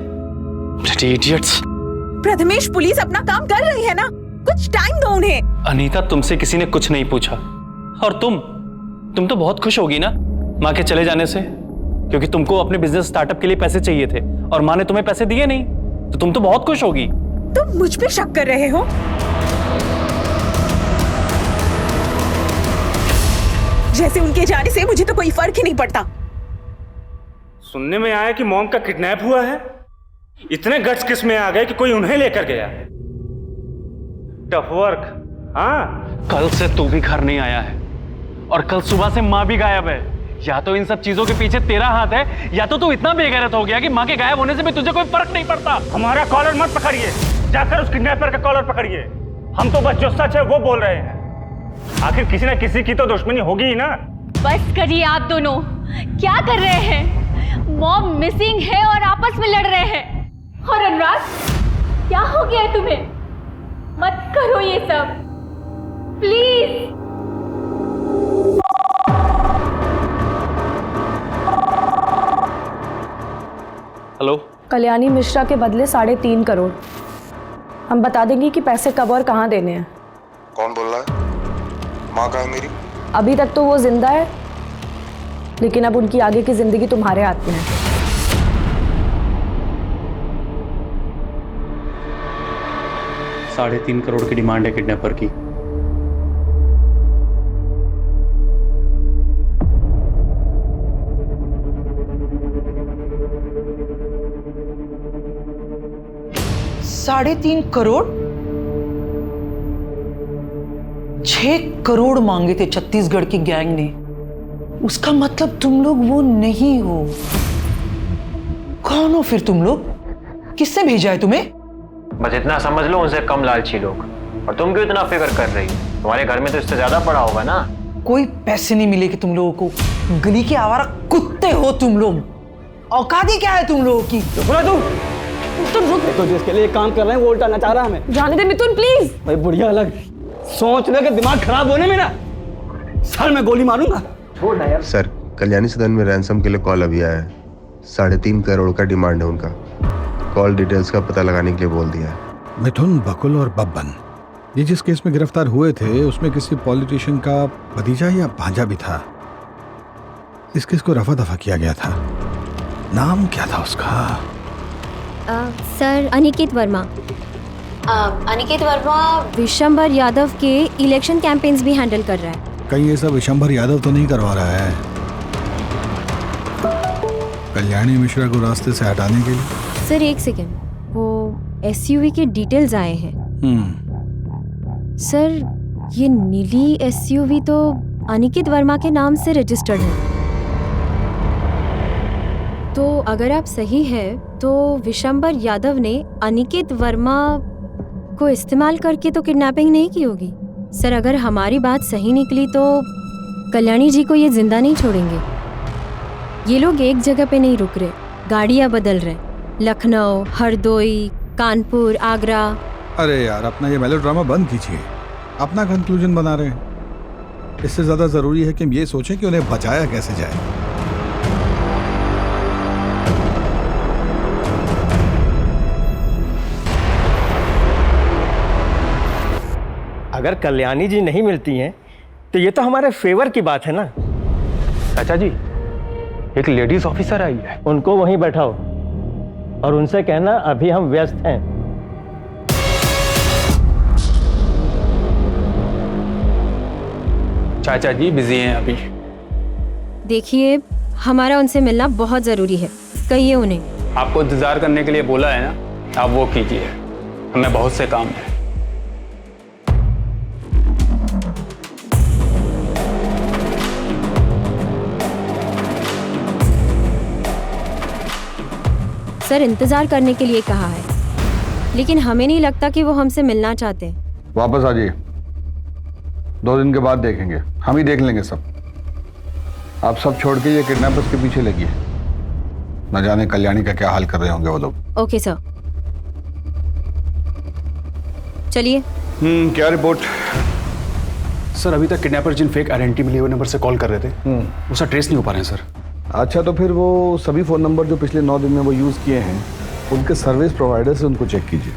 इडियट्स।
प्रथमेश, पुलिस अपना काम कर रही है ना, कुछ टाइम दो उन्हें।
अनीता, तुमसे किसी ने कुछ नहीं पूछा। और तुम तो बहुत खुश होगी ना माँ के चले जाने से, क्योंकि तुमको अपने बिजनेस स्टार्टअप के लिए पैसे चाहिए थे और माँ ने तुम्हें पैसे दिए नहीं, तो तुम तो बहुत खुश होगी।
तुम मुझ पे शक कर रहे हो? जैसे उनके जाने से मुझे तो कोई फर्क ही नहीं पड़ता।
सुनने में आया कि मॉम का किडनैप हुआ है। इतने गट्स किस में आ गए कि कोई उन्हें लेकर गया। Tough work. हाँ,
कल से तू भी घर नहीं आया है और कल सुबह से माँ भी गायब है। या तो इन सब चीजों के पीछे तेरा हाथ है, या तो तू इतना बेगैरत हो गया कि माँ के गायब होने से भी तुझे कोई फर्क नहीं पड़ता।
हमारा कॉलर मत पकड़िए, जाकर उस किडनैपर का कॉलर पकड़िए। हम तो बस जो सच है वो बोल रहे हैं। आखिर किसी ना किसी की तो दुश्मनी होगी ही ना।
बस करिए आप दोनों, क्या कर रहे हैं? मॉम मिसिंग है और आपस में लड़ रहे हैं। और अनुराग, क्या हो गया है तुम्हें? मत करो ये सब, प्लीज।
हेलो,
कल्याणी मिश्रा के बदले 3.5 करोड़। हम बता देंगे कि पैसे कब और कहाँ देने हैं।
कौन बोल रहा है? माँ कहाँ है मेरी?
अभी तक तो वो जिंदा है, लेकिन अब उनकी आगे की जिंदगी तुम्हारे हाथ में है।
$3.5 करोड़ की डिमांड है किडनैपर की।
$3.5 करोड़? 6 करोड़ मांगे थे छत्तीसगढ़ की गैंग ने। उसका मतलब तुम लोग वो नहीं हो। कौन हो फिर तुम लोग? किसने भेजा है तुम्हें?
बस इतना समझ लो, उनसे कम लालची लोग। और तुम क्यों इतना फिक्र कर रही हो? तुम्हारे घर में तो इससे ज्यादा पड़ा होगा ना।
कोई पैसे नहीं मिलेगे तुम लोगों को। गली के आवारा कुत्ते हो तुम लोग। औकात ही क्या है तुम लोगों की?
तो जिसके लिए काम कर रहे हैं वो उल्टा नचा रहा है हमें।
जाने दे मिथुन, प्लीज।
भाई बुढ़िया अलग सोचने का दिमाग खराब होने में ना सर मैं गोली मारूंगा। छोड़ ना यार।
सर, कल्याणी सदन में रैंसम के लिए कॉल अभी आया है। 3.5 करोड़ का डिमांड है उनका। कॉल डिटेल्स का पता लगाने के लिए बोल दिया है।
मिथुन, बकुल और बब्बन, ये जिस केस में गिरफ्तार हुए थे उसमें किसी पॉलिटिशियन का भतीजा या भांजा भी था। इस केस को रफा दफा किया गया था। नाम क्या था उसका?
सर, अनिकेत वर्मा। अनिकेत वर्मा विशंबर यादव के इलेक्शन कैंपेन्स भी हैंडल कर रहा है।
कहीं ये सब विशंबर यादव तो नहीं करवा रहा है कल्याणी मिश्रा को रास्ते से हटाने के लिए?
सर एक सेकेंड, वो एसयूवी के डिटेल्स आए हैं। सर, ये नीली एसयूवी तो अनिकेत वर्मा के नाम से रजिस्टर्ड है। तो अगर आप सही है तो विशंबर यादव ने अनिकेत वर्मा को इस्तेमाल करके तो किडनैपिंग नहीं की होगी। सर, अगर हमारी बात सही निकली तो कल्याणी जी को ये जिंदा नहीं छोड़ेंगे। ये लोग एक जगह पे नहीं रुक रहे, गाड़ियाँ बदल रहे। लखनऊ, हरदोई, कानपुर, आगरा।
अरे यार, अपना ये मेलोड्रामा बंद कीजिए। अपना कंक्लूजन बना रहे हैं। इससे ज्यादा जरूरी है कि हम ये सोचें कि उन्हें बचाया कैसे जाए।
अगर कल्याणी जी नहीं मिलती हैं तो ये तो हमारे फेवर की बात है ना। चाचा जी, एक लेडीज ऑफिसर आई है, उनको वहीं बैठाओ और उनसे कहना अभी हम व्यस्त हैं।
चाचा जी बिजी हैं अभी।
देखिए, हमारा उनसे मिलना बहुत जरूरी है, कहिए उन्हें।
आपको इंतजार करने के लिए बोला है ना, आप वो कीजिए। हमें बहुत से काम है।
सर, इंतजार करने के लिए कहा है, लेकिन हमें नहीं लगता कि वो हमसे मिलना चाहते हैं।
वापस आ जाइए, 2 दिन के बाद देखेंगे। हम ही देख लेंगे सब। आप सब छोड़ के ये किडनैपर्स के पीछे लगी है। न जाने कल्याणी का क्या हाल कर रहे होंगे वो लोग।
ओके सर, चलिए।
क्या रिपोर्ट?
सर अभी तक किडनैपर जिन फेक आइडेंटिटी मिले हुए नंबर से कॉल कर रहे थे वो सर ट्रेस नहीं हो पा रहे हैं सर।
अच्छा, तो फिर वो सभी फ़ोन नंबर जो पिछले 9 दिन में वो यूज़ किए हैं उनके सर्विस प्रोवाइडर से उनको चेक कीजिए।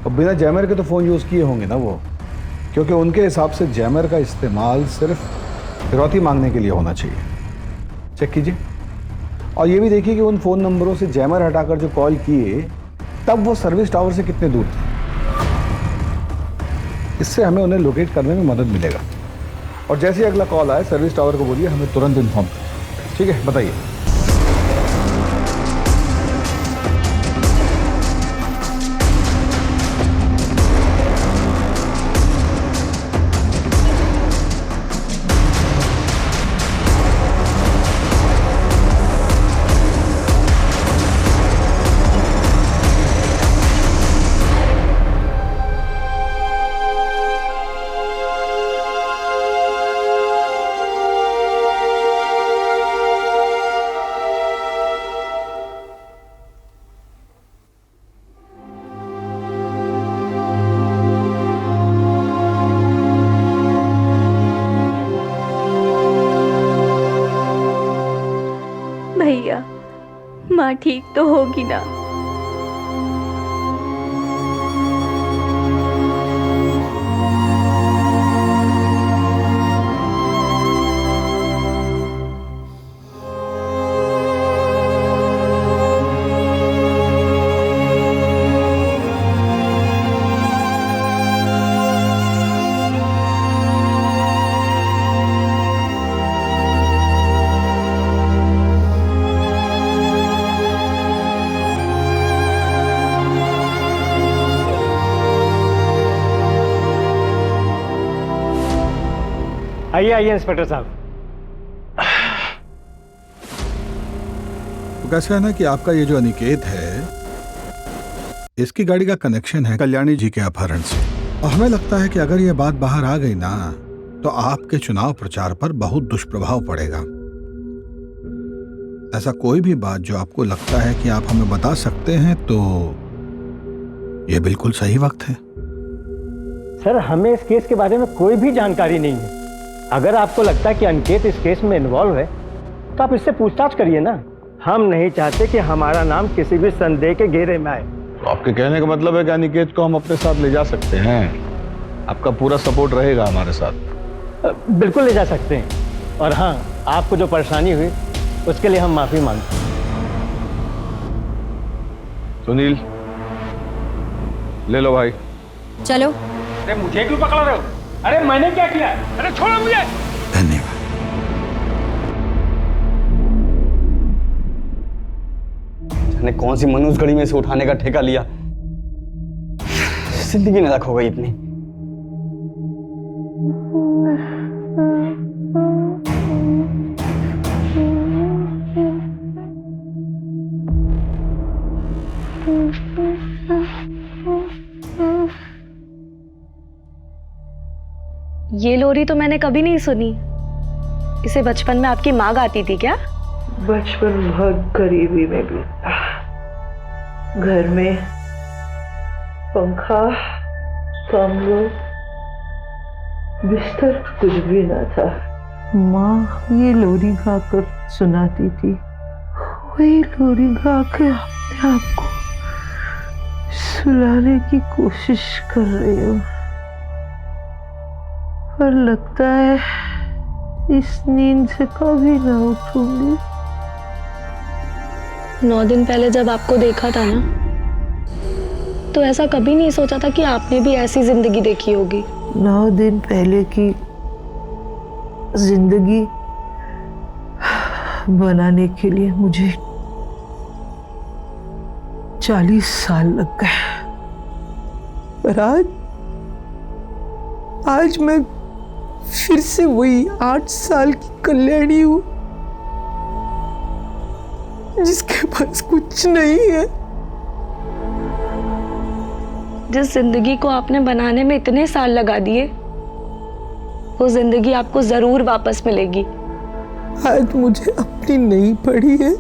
अब बिना जैमर के तो फ़ोन यूज़ किए होंगे ना वो, क्योंकि उनके हिसाब से जैमर का इस्तेमाल सिर्फ फिरौती मांगने के लिए होना चाहिए। चेक कीजिए और ये भी देखिए कि उन फ़ोन नंबरों से जैमर हटाकर जो कॉल किए तब वो सर्विस टावर से कितने दूर थे। इससे हमें उन्हें लोकेट करने में मदद मिलेगा। और जैसे ही अगला कॉल आए सर्विस टावर को बोलिए हमें तुरंत इन्फॉर्म करें। ठीक है, बताइए।
भैया, माँ ठीक तो होगी ना?
आइए आइए इंस्पेक्टर साहब।
तो कैसा है ना कि आपका ये जो अनिकेत है इसकी गाड़ी का कनेक्शन है कल्याणी जी के अपहरण से, और हमें लगता है कि अगर ये बात बाहर आ गई ना तो आपके चुनाव प्रचार पर बहुत दुष्प्रभाव पड़ेगा। ऐसा कोई भी बात जो आपको लगता है कि आप हमें बता सकते हैं तो ये बिल्कुल सही वक्त है।
सर, हमें इस केस के बारे में कोई भी जानकारी नहीं है। अगर आपको लगता है कि अनिकेत इस केस में इन्वॉल्व है तो आप इससे पूछताछ करिए ना। हम नहीं चाहते कि हमारा नाम किसी भी संदेह के घेरे में आए।
तो आपके कहने का मतलब है कि अनिकेत को हम अपने साथ ले जा सकते हैं? आपका पूरा सपोर्ट रहेगा हमारे साथ?
बिल्कुल ले जा सकते हैं। और हाँ, आपको जो परेशानी हुई उसके लिए हम माफी मांगते हैं।
सुनील, ले लो भाई।
चलो।
अरे मुझे क्यों पकड़ रहे हो? अरे मैंने क्या किया? अरे छोड़ो मुझे।
धन्यवाद।
जाने कौन सी मनुष्य घड़ी में से उठाने का ठेका लिया, जिंदगी नरक हो गई इतनी।
ये लोरी तो मैंने कभी नहीं सुनी। इसे बचपन में आपकी माँ गाती थी क्या?
बचपन बहुत गरीबी में बीता। घर में पंखा, कमरा, बिस्तर कुछ भी न था। माँ ये लोरी गाकर सुनाती थी। वही लोरी गाकर अपने आप को सुलाने की कोशिश कर रही हूँ, पर लगता है इस नींद से कभी ना उठूंगी।
9 दिन पहले जब आपको देखा था ना, तो ऐसा कभी नहीं सोचा था कि आपने भी ऐसी जिंदगी देखी होगी।
9 दिन पहले की जिंदगी बनाने के लिए मुझे 40 साल लग गए, पर आज मैं फिर से वही 8 साल की कल्याणी हूं, जिसके पास कुछ नहीं है।
जिस जिंदगी को आपने बनाने में इतने साल लगा दिए,
वो जिंदगी आपको जरूर वापस मिलेगी।
आज मुझे अपनी नहीं पड़ी है,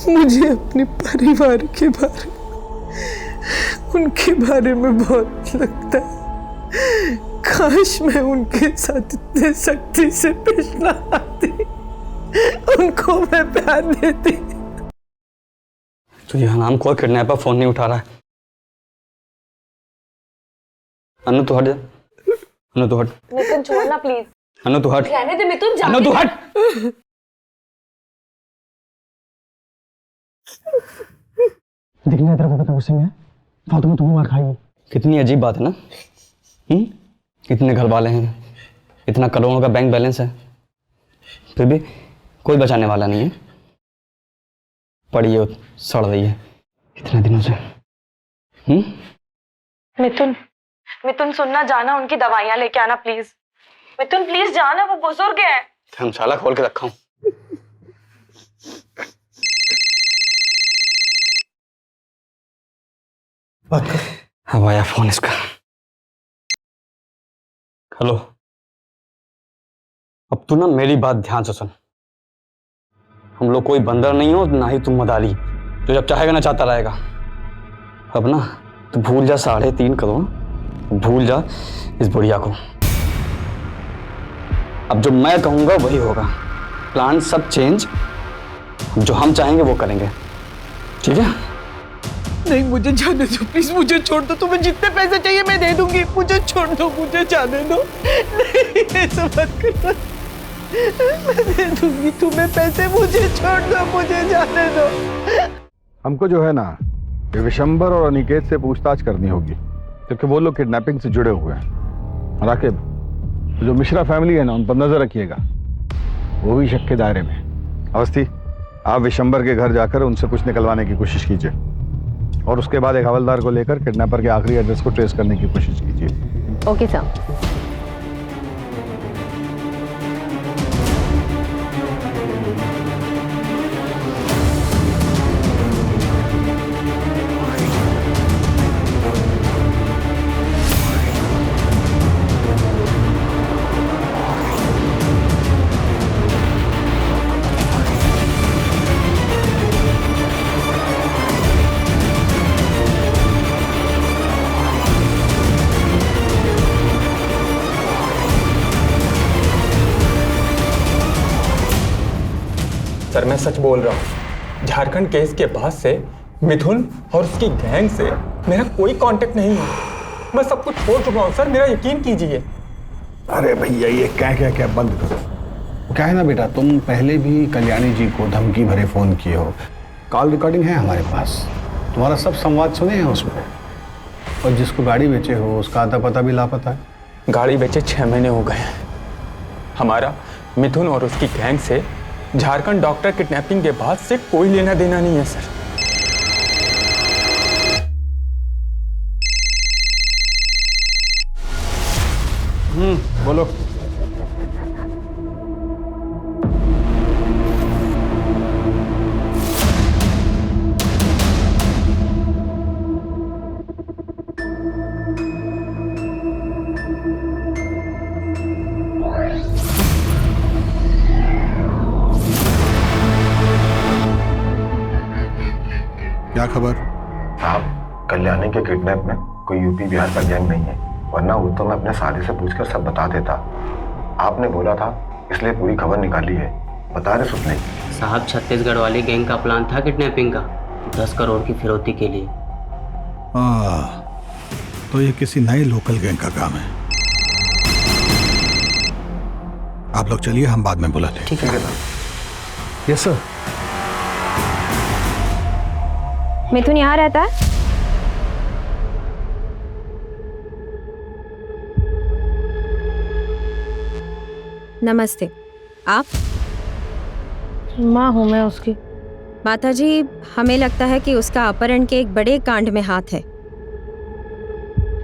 मुझे अपने परिवार के बारे उनके बारे में बहुत लगता है। काश मैं उनके साथ इतने सख्ती से पेश न आती, उनको मैं प्यार देती।
तो यह नाम कोई किडनैपर फोन नहीं उठा रहा है। अनु तू हट जा, अनु तू हट।
मिथुन छोड़ना प्लीज।
अनु तू हट।
रहने दे मिथुन, जाने
अनु तू
दे।
हट।
दिखने तेरे को पता गुस्से में फालतू में तुम्हें मार खाएगी।
कितनी अजीब बात है ना। इतने घर वाले हैं, इतना करोड़ों का बैंक बैलेंस है, फिर भी कोई बचाने वाला नहीं है। पड़ी है, सड़ रही है इतने दिनों से।
मिथुन, मिथुन सुनना, जाना उनकी दवाइयां लेके आना प्लीज। मिथुन प्लीज जाना, वो बुजुर्ग है।
धर्मशाला खोल के रखा हूं। अब आया फोन इसका। हेलो, अब तू ना मेरी बात ध्यान से सुन। हम लोग कोई बंदर नहीं हो, ना ही तुम मदारी जो जब चाहेगा ना चाहता रहेगा। अब ना तू भूल जा 3.5 करोड़, भूल जा इस बुढ़िया को। अब जो मैं कहूंगा वही होगा। प्लान सब चेंज, जो हम चाहेंगे वो करेंगे, ठीक है?
नहीं, मुझे जाने दो प्लीज, मुझे छोड़ दो। तुम्हें जितने पैसे चाहिए मैं दे दूंगी, मुझे छोड़ दो, मुझे जाने दो। नहीं, ऐसा मत करो, मैं दे दूंगी तुम्हें पैसे, मुझे छोड़ दो, मुझे जाने दो।
हमको जो है ना, ये विशंबर और अनिकेत से पूछताछ करनी होगी, क्योंकि वो लोग किडनैपिंग से जुड़े हुए हैं। राकिब, जो मिश्रा फैमिली है ना, उन पर नजर रखिएगा, वो भी शक के दायरे में। अवस्थी, आप विशंबर के घर जाकर उनसे कुछ निकलवाने की कोशिश कीजिए, और उसके बाद एक हवलदार को लेकर किडनैपर के आखिरी एड्रेस को ट्रेस करने की कोशिश कीजिए।
Okay sir.
सर मैं सच बोल रहा हूँ, झारखंड केस के बाद से मिथुन और उसकी गैंग से मेरा कोई कांटेक्ट नहीं है। मैं सब कुछ छोड़ चुका हूँ सर, मेरा यकीन कीजिए।
अरे भैया, ये क्या बंद करो। क्या है ना बेटा, तुम पहले भी कल्याणी जी को धमकी भरे फोन किए हो। कॉल रिकॉर्डिंग है हमारे पास, तुम्हारा सब संवाद सुने हैं उसमें। और जिसको गाड़ी बेचे हो उसका आता पता भी लापता है।
गाड़ी बेचे 6 महीने हो गए हैं। हमारा मिथुन और उसकी गैंग से झारखंड डॉक्टर किडनैपिंग के बाद से कोई लेना देना नहीं है सर।
बोलो। क्या खबर?
साहब, कल्याणी के किडनैप में कोई यूपी बिहार का गैंग नहीं है, वरना वो तो मैं अपने साथी से पूछकर सब बता देता। आपने बोला था, इसलिए पूरी खबर निकाली है। बता रहे सुपने
साहब, छत्तीसगढ़ वाली गैंग का प्लान था किडनैपिंग का, 10 करोड़ की फिरौती के लिए।
तो ये किसी नए लोकल गैंग का काम है। आप लोग चलिए, हम बाद में बुलाते हैं।
ठीक है।
Yes sir.
मिथुन यहाँ रहता है? नमस्ते, आप?
माँ हूँ मैं उसकी।
माता जी, हमें लगता है कि उसका अपहरण के एक बड़े कांड में हाथ है।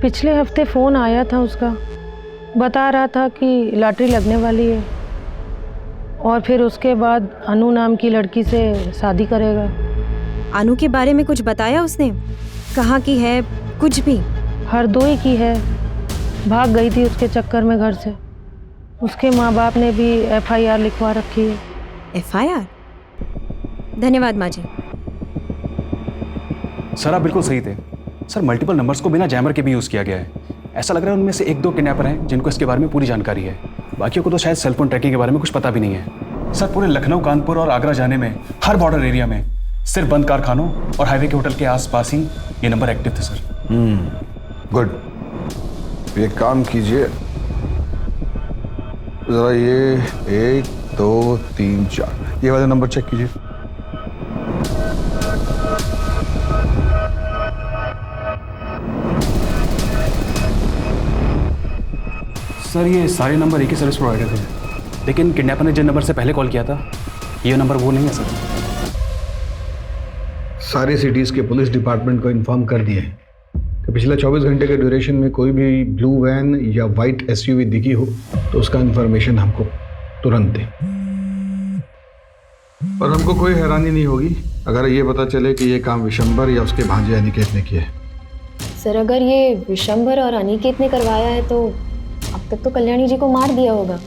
पिछले हफ्ते फोन आया था उसका, बता रहा था कि लॉटरी लगने वाली है और फिर उसके बाद अनु नाम की लड़की से शादी करेगा।
अनु के बारे में कुछ बताया उसने? कहाँ की है? कुछ भी?
हरदोई की है, भाग गई थी उसके चक्कर में घर से। उसके माँ बाप ने भी FIR लिखवा रखी है।
FIR? धन्यवाद माँ जी।
सर आप बिल्कुल सही थे सर, मल्टीपल नंबर्स को बिना जैमर के भी यूज़ किया गया है। ऐसा लग रहा है उनमें से 1-2 किडनैपर हैं जिनको इसके बारे में पूरी जानकारी है, बाकियों को तो शायद सेलफोन ट्रैकिंग के बारे में कुछ पता भी नहीं है। सर पूरे लखनऊ, कानपुर और आगरा जाने में हर बॉर्डर एरिया में सिर्फ बंद कारखानों और हाईवे के होटल के आसपास ही ये नंबर एक्टिव थे सर।
गुड। ये काम कीजिए जरा, ये 1 2 3 4 ये वाले नंबर चेक कीजिए।
सर ये सारे नंबर एक ही सर्विस प्रोवाइडर थे, लेकिन किडनैपर ने जिन नंबर से पहले कॉल किया था ये नंबर वो नहीं है सर।
सारी सिटीज़ के पुलिस डिपार्टमेंट को इन्फॉर्म कर दिए कि पिछले 24 घंटे के ड्यूरेशन में कोई भी ब्लू वैन या वाइट SUV दिखी हो तो उसका इन्फॉर्मेशन हमको तुरंत दें। और हमको कोई हैरानी नहीं होगी अगर ये पता चले कि ये काम विशंबर या उसके भांजे अनिकेत ने किया है।
सर अगर ये विशंबर और अनिकेत ने करवाया है तो अब तक तो कल्याणी जी को मार दिया होगा।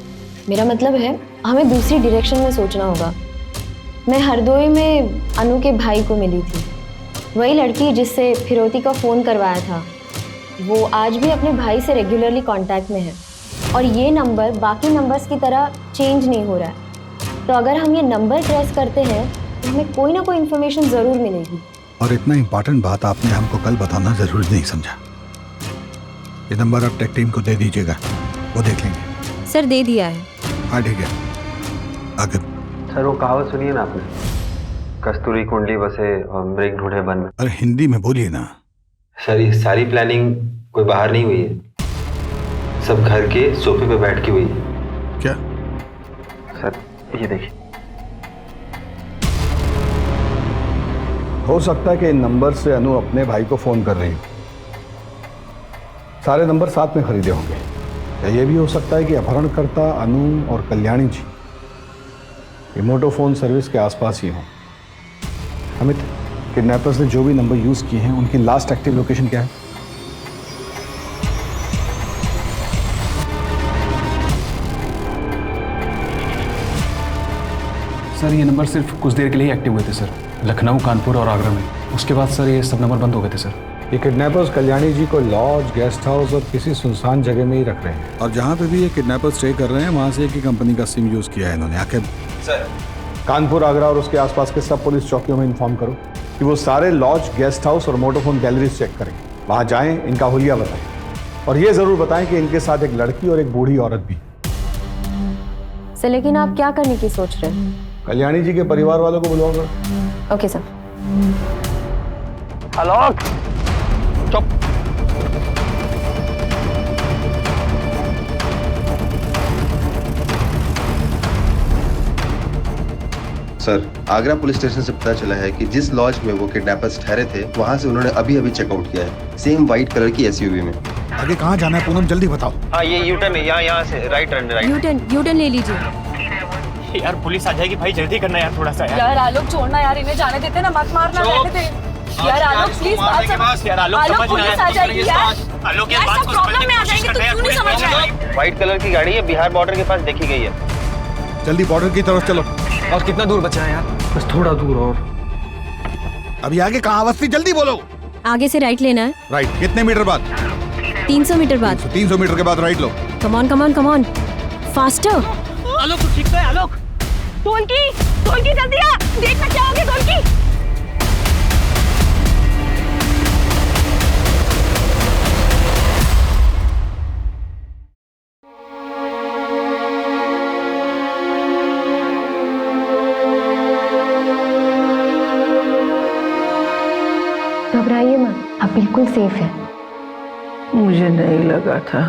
मेरा मतलब है हमें दूसरी डायरेक्शन में सोचना होगा। मैं हरदोई में अनु के भाई को मिली थी, वही लड़की जिससे फिरौती का फ़ोन करवाया था। वो आज भी अपने भाई से रेगुलरली कांटेक्ट में है और ये नंबर बाकी नंबर्स की तरह चेंज नहीं हो रहा है। तो अगर हम ये नंबर ट्रेस करते हैं तो हमें कोई ना कोई इन्फॉर्मेशन ज़रूर मिलेगी।
और इतना इम्पोर्टेंट बात आपने हमको कल बताना जरूरी नहीं समझा। ये नंबर आप टेक टीम को दे दीजिएगा, वो देख लेंगे।
सर दे दिया है।
हाँ ठीक है। आगे
सर वो कहावत सुनिए ना आपने, कस्तूरी कुंडली बसे और मृग ढूंढे वन में।
अरे हिंदी में बोलिए ना।
सर ये सारी प्लानिंग कोई बाहर नहीं हुई है, सब घर के सोफे पे बैठ के हुई है।
क्या?
सर ये देखिए।
हो सकता है कि इन नंबर से अनु अपने भाई को फोन कर रही हो। सारे नंबर साथ में खरीदे होंगे। या ये भी हो सकता है कि अपहरणकर्ता अनु और कल्याणी जी रिमोटो फोन सर्विस के आसपास ही हों। अमित, किडनैपर्स ने जो भी नंबर यूज किए हैं उनकी लास्ट एक्टिव लोकेशन क्या है?
सर ये नंबर सिर्फ कुछ देर के लिए एक्टिव हुए थे सर, लखनऊ, कानपुर और आगरा में। उसके बाद सर ये सब नंबर बंद हो गए थे सर।
ये किडनैपर्स कल्याणी जी को लॉज, गेस्ट हाउस और किसी सुनसान जगह में ही रख रहे हैं। और जहाँ पे भी ये किडनैपर्स स्टे कर रहे हैं वहाँ से एक ही कंपनी का सिम यूज किया है इन्होंने। आखिर
सर
कानपुर, आगरा और उसके आसपास के सब पुलिस चौकियों में इन्फॉर्म करो कि वो सारे लॉज, गेस्ट हाउस और मोटोफोन गैलरीज चेक करें। वहाँ जाएं, इनका हुलिया बताएं और ये जरूर बताएं कि इनके साथ एक लड़की और एक बूढ़ी औरत भी।
सर लेकिन आप क्या करने की सोच रहे हैं?
कल्याणी जी के परिवार वालों को बुलवाओ।
Okay sir.
आलोक चुप।
सर आगरा पुलिस स्टेशन से पता चला है कि जिस लॉज में वो किडनैपर्स ठहरे थे वहाँ से उन्होंने अभी अभी चेकआउट किया है, सेम व्हाइट कलर की SUV में।
आगे कहाँ जाना है पूनम, जल्दी बताओ।
हाँ ये यूटर्न है, यहाँ से राइट टर्न, राइट।
यूटर्न ले लीजिए।
यार पुलिस आ जाएगी भाई, जल्दी करना यार थोड़ा सा।
यार आलोक छोड़ना यार, इन्हें जाने देते ना, मत मारना, रहने दे। यार आलोक प्लीज बात समझ।
यार आलोक समझ
पुलिस आ जाएगी यार।
आलोक
यार सब प्रॉब्लम में आ जाएंगे तो क्यों नहीं समझ रहे?
व्हाइट कलर की गाड़ी है, बिहार बॉर्डर के पास देखी गई है।
जल्दी बॉर्डर की तरफ चलो।
और कितना दूर बचा है यार? बस थोड़ा दूर और।
अभी आगे कहाँ अवस्थी, जल्दी बोलो।
आगे से राइट लेना है।
राइट कितने मीटर बाद?
300 मीटर बाद।
300 मीटर के बाद राइट लो।
Come on come on come on, faster.
Alok तू ठीक तो है? आलोक
ढोलकी जल्दी आ, देखना क्या हो गया ढोलकी।
घबराइए मत, आप बिल्कुल सेफ है।
मुझे नहीं लगा था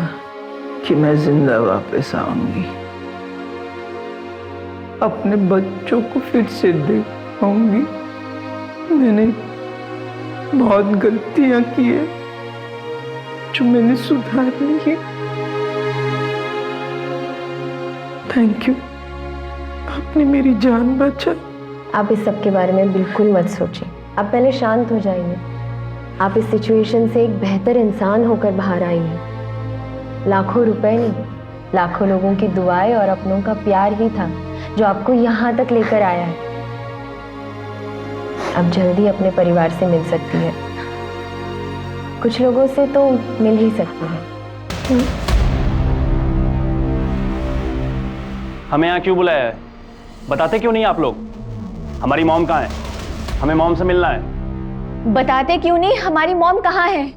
कि मैं जिंदा वापस आऊंगी, अपने बच्चों को फिर से देख पाऊंगी। मैंने बहुत गलतियां की है जो मैंने सुधारनी है। थैंक यू, आपने मेरी जान बचाई।
आप इस सब के बारे में बिल्कुल मत सोचिए, आप पहले शांत हो जाइए। आप इस सिचुएशन से एक बेहतर इंसान होकर बाहर आइए। लाखों रुपए नहीं, लाखों लोगों की दुआएं और अपनों का प्यार ही था जो आपको यहाँ तक लेकर आया है। अब जल्दी अपने परिवार से मिल सकती है, कुछ लोगों से तो मिल ही सकती है।
हमें यहाँ क्यों बुलाया है? बताते क्यों नहीं आप लोग? हमारी मॉम कहाँ है? हमें मॉम से मिलना है।
बताते क्यों नहीं हमारी मॉम कहाँ है?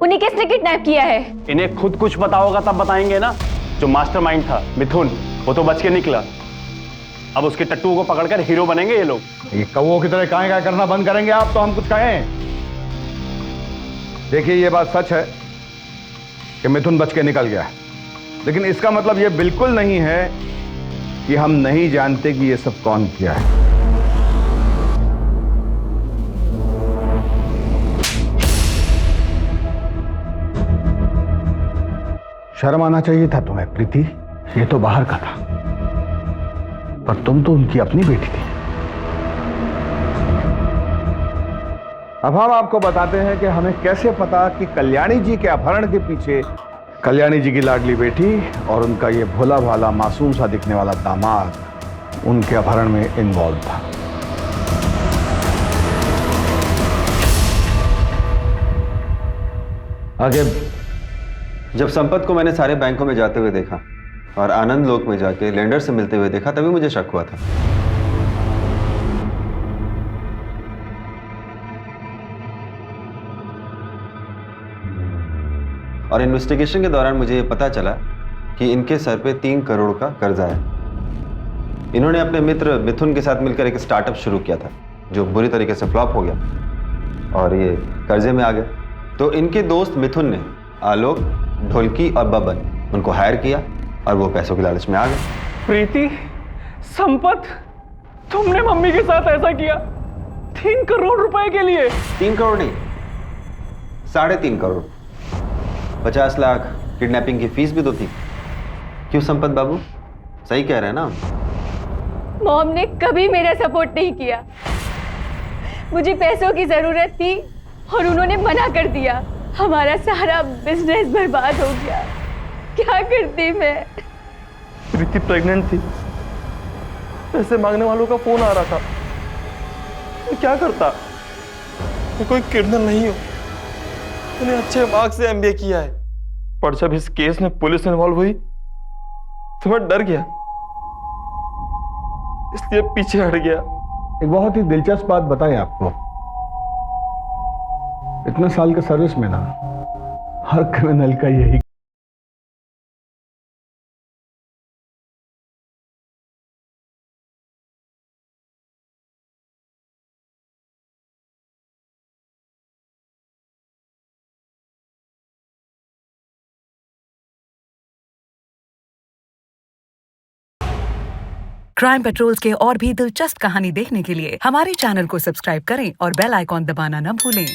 उन्हें किसने किडनैप किया है?
इन्हें खुद कुछ पता होगा तब बताएंगे ना। जो मास्टरमाइंड था मिथुन, वो तो बच के निकला। अब उसके टट्टू को पकड़कर हीरो बनेंगे ये लोग।
ये कौवों की तरह काहे काहे करना बंद करेंगे आप, तो हम कुछ कहें। देखिए, ये बात सच है कि मिथुन बच के निकल गया, लेकिन इसका मतलब ये बिल्कुल नहीं है कि हम नहीं जानते कि ये सब कौन किया है। शर्म आना चाहिए था तुम्हें प्रीति, ये तो बाहर का था, पर तुम तो उनकी अपनी बेटी थी। अब हम आपको बताते हैं कि हमें कैसे पता कि कल्याणी जी के अपहरण के पीछे कल्याणी जी की लाडली बेटी और उनका ये भोला भाला मासूम सा दिखने वाला दामाद उनके अपहरण में इन्वॉल्व था।
आगे जब संपत को मैंने सारे बैंकों में जाते हुए देखा और आनंद लोक में जाके लेंडर से मिलते हुए देखा, तभी मुझे शक हुआ था। और इन्वेस्टिगेशन के दौरान मुझे ये पता चला कि इनके सर पे 3 करोड़ का कर्जा है। इन्होंने अपने मित्र मिथुन के साथ मिलकर एक स्टार्टअप शुरू किया था जो बुरी तरीके से फ्लॉप हो गया और ये कर्जे में आ गए। तो इनके दोस्त मिथुन ने आलोक, ढोलकी और बबन उनको हायर किया और वो पैसों की लालच में आ गए।
प्रीति, संपत, तुमने मम्मी के साथ ऐसा किया 3 करोड़ रुपए के लिए?
3 करोड़ नहीं, 3.5 करोड़। 50 लाख किडनैपिंग की फीस भी तो थी। क्यों संपत बाबू, सही कह रहे हैं ना?
मॉम ने कभी मेरा सपोर्ट नहीं किया। मुझे पैसों की जरूरत थी और उन्होंने मना कर दिया। हमारा सारा बिजनेस बर्बाद हो गया। क्या करती मैं?
प्रीति प्रेग्नेंट थी, पैसे मांगने वालों का फोन आ रहा था। मैं क्या करता? मैं कोई क्रिमिनल नहीं हूं, मैंने अच्छे मार्क्स से एमबीए किया है। पर जब इस केस में पुलिस इन्वॉल्व हुई तो मैं डर गया, इसलिए पीछे हट गया।
एक बहुत ही दिलचस्प बात बताएं आपको, इतने साल के सर्विस में ना हर क्रिमिनल का यही
क्राइम पेट्रोल्स के और भी दिलचस्प कहानी देखने के लिए हमारे चैनल को सब्सक्राइब करें और बेल आइकॉन दबाना न भूलें।